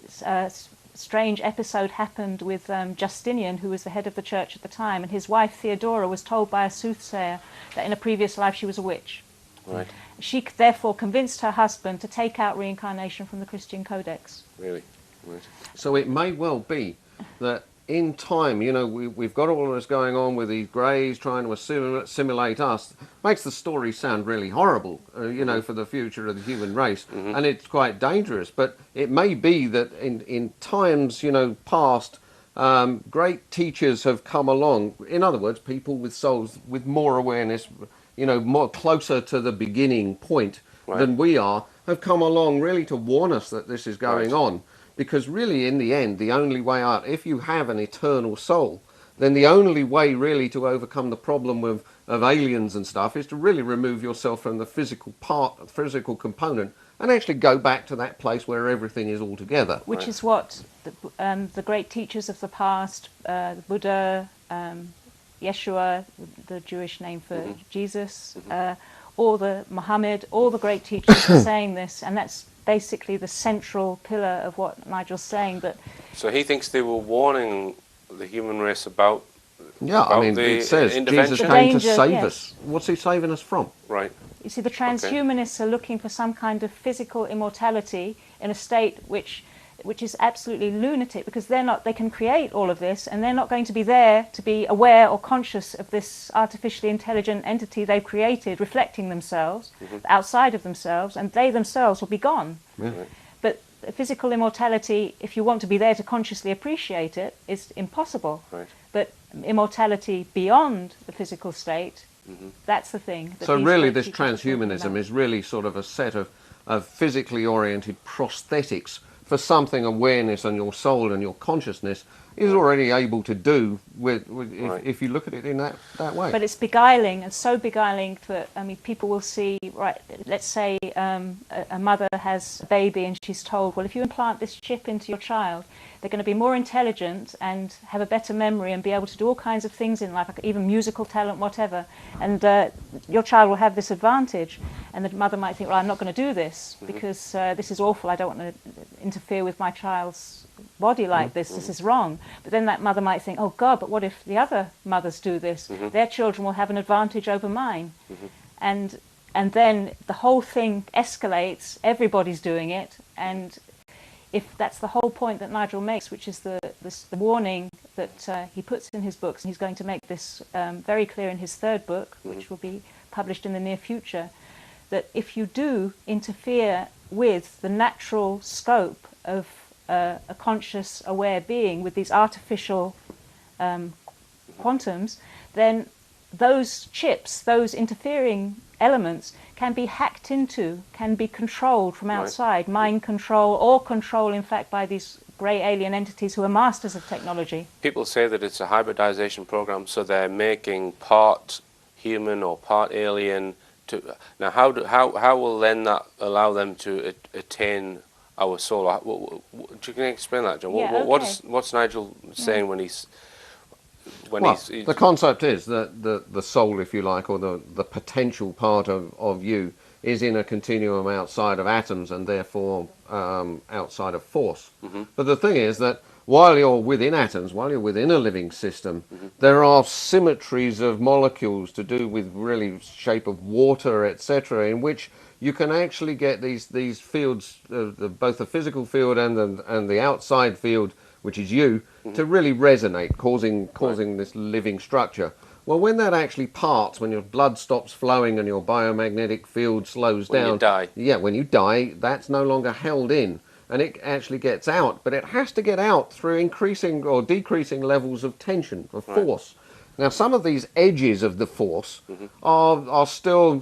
strange episode happened with Justinian, who was the head of the church at the time, and his wife Theodora was told by a soothsayer that in a previous life she was a witch. Right. She therefore convinced her husband to take out reincarnation from the Christian Codex. Really? Right. So it may well be that in time, we've got all of this going on with these greys trying to assimilate us. Makes the story sound really horrible, for the future of the human race, and it's quite dangerous. But it may be that in times, past, great teachers have come along. In other words, people with souls with more awareness, more closer to the beginning point than we are, have come along really to warn us that this is going on. Because really, in the end, the only way out, if you have an eternal soul, then the only way really to overcome the problem of aliens and stuff is to really remove yourself from the physical component and actually go back to that place where everything is all together. Which is what the great teachers of the past, Buddha, Yeshua, the Jewish name for Jesus, or the Muhammad, all the great teachers are saying this, and that's basically the central pillar of what Nigel's saying. But so he thinks they were warning the human race about Yeah, I mean, the it says Jesus intervention. The came to danger, save yes. us. What's he saving us from? Right. You see, the transhumanists are looking for some kind of physical immortality in a state which is absolutely lunatic, because they can create all of this, and they're not going to be there to be aware or conscious of this artificially intelligent entity they've created, reflecting themselves outside of themselves, and they themselves will be gone. Yeah. But physical immortality, if you want to be there to consciously appreciate it, is impossible. Right. But immortality beyond the physical state, that's the thing. That So these really great this teachers are talking transhumanism about. is really sort of a set of physically oriented prosthetics for something awareness and your soul and your consciousness is already able to do if you look at it in that way. But it's beguiling, and so beguiling that, I mean, people will see, right, let's say a mother has a baby and she's told, well, if you implant this chip into your child, they're going to be more intelligent and have a better memory and be able to do all kinds of things in life, like even musical talent, whatever, and your child will have this advantage. And the mother might think, well, I'm not going to do this because this is awful, I don't want to interfere with my child's body like this is wrong. But then that mother might think, oh God, but what if the other mothers do this? Their children will have an advantage over mine. And then the whole thing escalates, everybody's doing it, and if that's the whole point that Nigel makes, which is the warning that he puts in his books, and he's going to make this very clear in his third book, which will be published in the near future, that if you do interfere with the natural scope of a conscious, aware being with these artificial quantums, then those chips, those interfering elements can be hacked into, can be controlled from outside, mind control, or control, in fact, by these grey alien entities who are masters of technology. People say that it's a hybridization program, so they're making part human or part alien. Now, how will then that allow them to attain our soul? Can you explain that, John? Yeah, What's Nigel saying when he's... The concept is that the soul, if you like, or the potential part of you is in a continuum outside of atoms and therefore outside of force. But the thing is that while you're within atoms, while you're within a living system, there are symmetries of molecules to do with really shape of water, etc., in which you can actually get these fields, both the physical field and the outside field, which is you, to really resonate, causing this living structure. Well, when that actually parts, when your blood stops flowing and your biomagnetic field slows down... When you die. Yeah, when you die, that's no longer held in, and it actually gets out, but it has to get out through increasing or decreasing levels of tension, of force. Now, some of these edges of the force are still,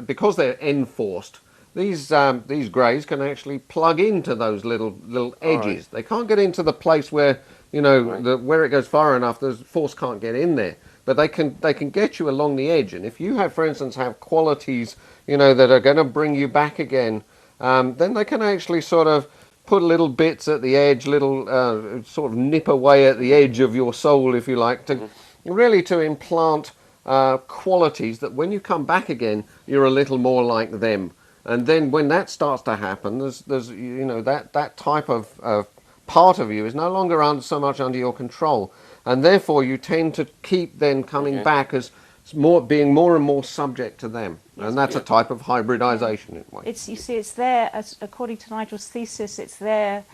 because they're enforced, these greys can actually plug into those little edges. They can't get into the place where, you know, where it goes far enough, the force can't get in there. But they can get you along the edge. And if you have, for instance, have qualities, you know, that are going to bring you back again, then they can actually sort of put little bits at the edge, little sort of nip away at the edge of your soul, if you like, to really to implant qualities that when you come back again, you're a little more like them. And then when that starts to happen, there's you know, that type of part of you is no longer so much under your control, and therefore you tend to keep then coming back as being more and more subject to them, and that's a type of hybridization in a way. You see, it's their, according to Nigel's thesis, it's their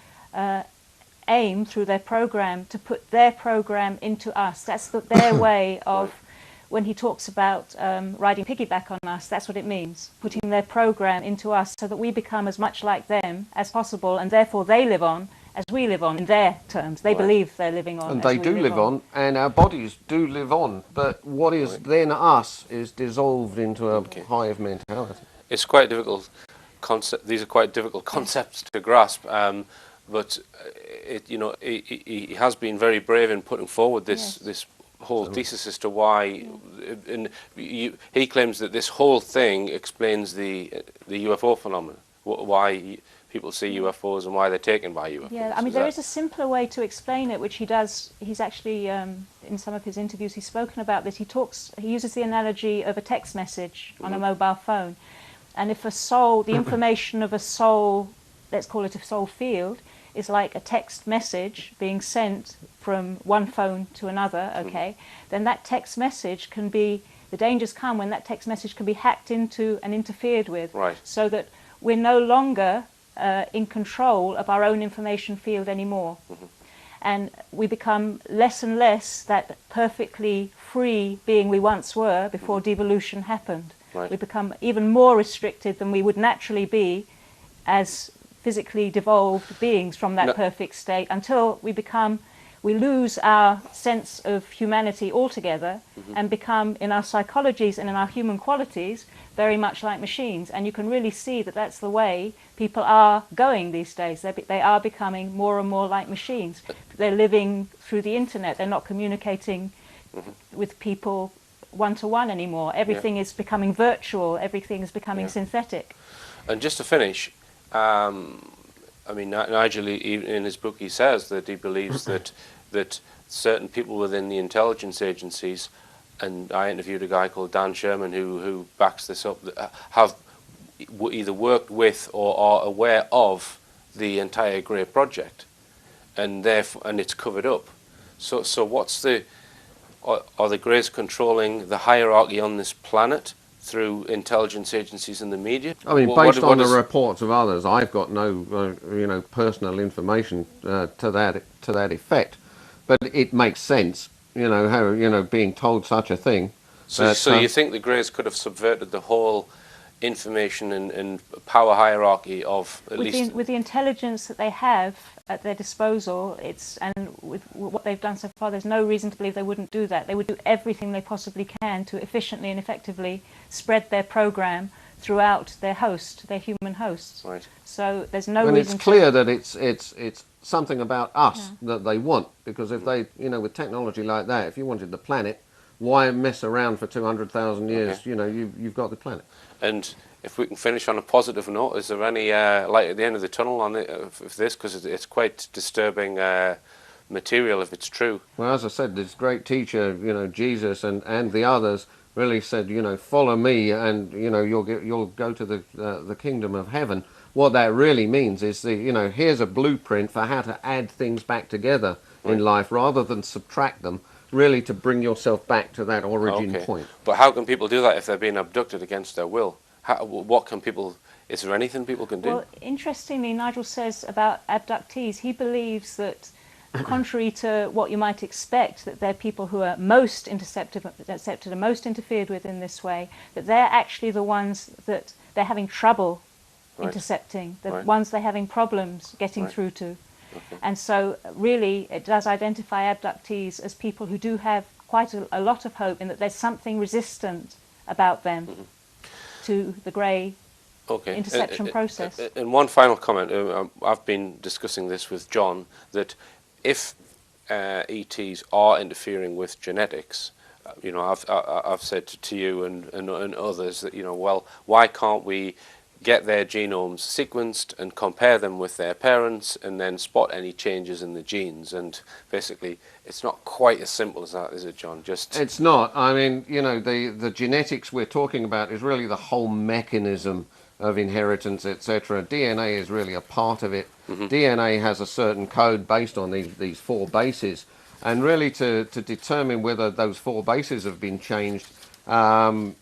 aim through their program to put their program into us. That's their way of. When he talks about riding piggyback on us, that's what it means, putting their program into us so that we become as much like them as possible, and therefore they live on as we live on in their terms. They believe they're living on. And they do live on, and our bodies do live on, but what is then us is dissolved into a hive mentality. It's quite difficult concept. These are quite difficult concepts to grasp, but he has been very brave in putting forward this whole thesis as to why, and he claims that this whole thing explains the UFO phenomenon, why people see UFOs and why they're taken by UFOs. Yeah, I mean, there is a simpler way to explain it, which he does. He's actually, in some of his interviews, he's spoken about this. He uses the analogy of a text message on a mobile phone. And if a soul, the information of a soul, let's call it a soul field, is like a text message being sent from one phone to another, okay, then that text message can be, the dangers come when that text message can be hacked into and interfered with, Right. so that we're no longer in control of our own information field anymore. And we become less and less that perfectly free being we once were before devolution happened. Right. We become even more restricted than we would naturally be as physically devolved beings from that No. perfect state, until we lose our sense of humanity altogether and become, in our psychologies and in our human qualities, very much like machines. And you can really see that that's the way people are going these days. They are becoming more and more like machines. They're living through the internet. They're not communicating with people one-to-one anymore. Everything is becoming virtual. Everything is becoming synthetic. And just to finish, I mean, Nigel, in his book, he says that he believes that certain people within the intelligence agencies, and I interviewed a guy called Dan Sherman who backs this up, that have either worked with or are aware of the entire Grey project, and therefore, and it's covered up. So what's are the Greys controlling the hierarchy on this planet through intelligence agencies and the media? I mean, What based on the is- reports of others, I've got no, personal information to that effect. But it makes sense, how being told such a thing. So you think the Greys could have subverted the whole information and power hierarchy of at least... With the intelligence that they have at their disposal, and with what they've done so far, there's no reason to believe they wouldn't do that. They would do everything they possibly can to efficiently and effectively spread their program throughout their human hosts. Right. So there's no And reason it's clear that it's something about us that they want, because if they, with technology like that, if you wanted the planet, why mess around for 200,000 years? Okay. You've got the planet. And if we can finish on a positive note, is there any light at the end of the tunnel on this? Because it's quite disturbing material if it's true. Well, as I said, this great teacher, Jesus and the others really said, follow me, and you'll go to the kingdom of heaven. What that really means is here's a blueprint for how to add things back together in life rather than subtract them. Really, to bring yourself back to that origin point. But how can people do that if they're being abducted against their will? What can people? Is there anything people can do? Well, interestingly, Nigel says about abductees, he believes that, contrary to what you might expect, that they're people who are most intercepted and most interfered with in this way, that they're actually the ones that they're having trouble intercepting, the ones they're having problems getting through to. Okay. And so really it does identify abductees as people who do have quite a lot of hope in that there's something resistant about them to the Grey interception process. And one final comment, I've been discussing this with John, that if ETs are interfering with genetics, I've said to you and others that, well, why can't we get their genomes sequenced and compare them with their parents and then spot any changes in the genes? And basically it's not quite as simple as that, is it, John? It's not. I mean, the genetics we're talking about is really the whole mechanism of inheritance, etc. DNA is really a part of it. DNA has a certain code based on these 4 bases, and really to determine whether those 4 bases have been changed, in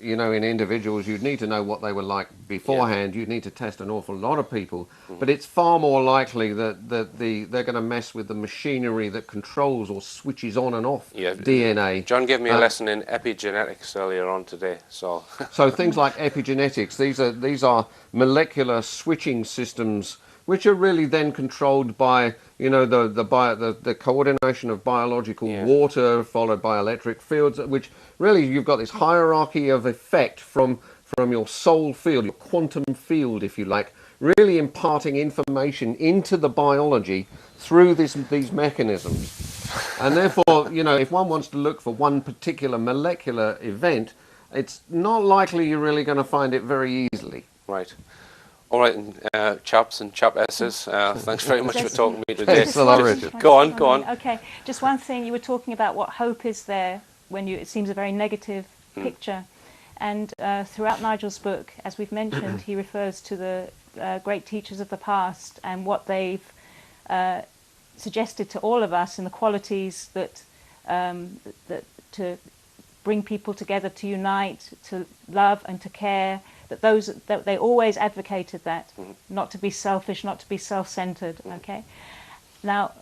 individuals, you'd need to know what they were like beforehand. You'd need to test an awful lot of people. But it's far more likely that they're going to mess with the machinery that controls or switches on and off DNA. John gave me a lesson in epigenetics earlier on today. So things like epigenetics, these are molecular switching systems which are really then controlled by the coordination of biological water followed by electric fields, which really you've got this hierarchy of effect from your soul field, your quantum field, if you like, really imparting information into the biology through these mechanisms. And therefore, if one wants to look for one particular molecular event, it's not likely you're really going to find it very easily. Right. All right, chaps and chapesses, thanks very much for talking to me today. Go on. Okay, just one thing. You were talking about what hope is there when it seems a very negative picture. And throughout Nigel's book, as we've mentioned, he refers to the great teachers of the past and what they've suggested to all of us in the qualities that to bring people together, to unite, to love and to care, that they always advocated that, not to be selfish, not to be self-centered. Okay. Now,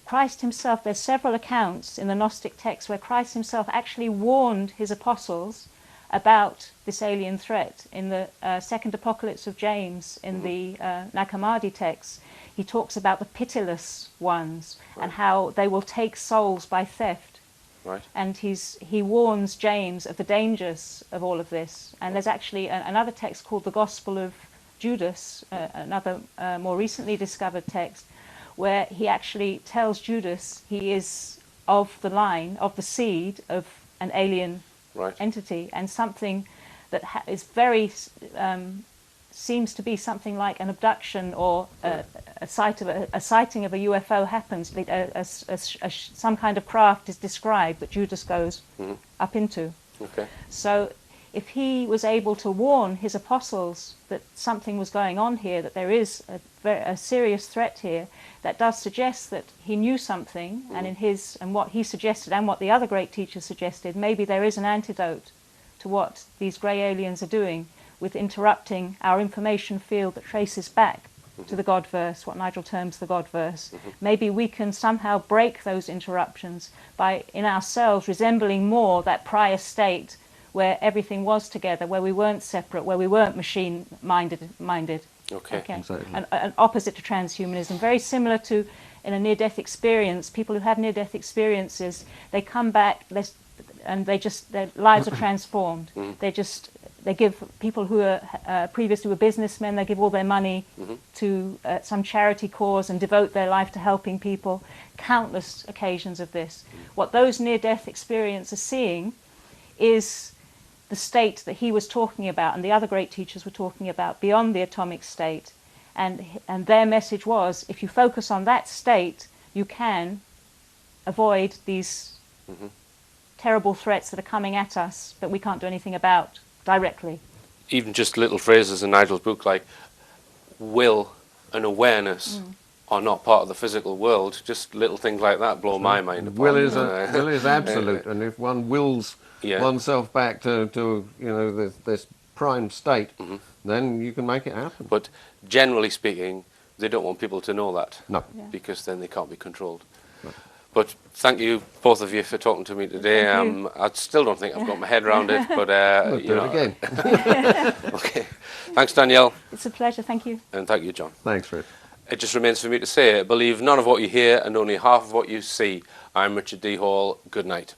Christ himself, there's several accounts in the Gnostic texts where Christ himself actually warned his apostles about this alien threat. In the second Apocalypse of James, in the Nag Hammadi texts, he talks about the pitiless ones and how they will take souls by theft. Right. And he warns James of the dangers of all of this. And there's actually another text called the Gospel of Judas, another more recently discovered text, where he actually tells Judas he is of the line, of the seed of an alien entity, and something that is very seems to be something like an abduction or a sighting of a UFO happens. Some kind of craft is described that Judas goes up into. Okay. So if he was able to warn his apostles that something was going on here, that there is a serious threat here, that does suggest that he knew something, and what he suggested and what the other great teachers suggested, maybe there is an antidote to what these grey aliens are doing with interrupting our information field that traces back to the God verse, what Nigel terms the God verse. Maybe we can somehow break those interruptions by, in ourselves, resembling more that prior state where everything was together, where we weren't separate, where we weren't machine-minded. Okay. Exactly. An opposite to transhumanism, very similar to in a near-death experience. People who have near-death experiences, they come back and their lives are transformed. They give people who are previously were businessmen, they give all their money to some charity cause and devote their life to helping people. Countless occasions of this. What those near-death experiences are seeing is the state that he was talking about and the other great teachers were talking about, beyond the atomic state. And their message was, if you focus on that state, you can avoid these terrible threats that are coming at us that we can't do anything about directly. Even just little phrases in Nigel's book like will and awareness are not part of the physical world. Just little things like that blow my mind apart. Will is absolute, and if one wills oneself back to this prime state, then you can make it happen. But generally speaking, they don't want people to know that. No. Yeah. Because then they can't be controlled. No. But thank you, both of you, for talking to me today. I still don't think I've got my head around it, but We'll do it again. Okay. Thanks, Danielle. It's a pleasure, thank you. And thank you, John. Thanks, Rich. It just remains for me to say, believe none of what you hear and only half of what you see. I'm Richard D. Hall. Good night.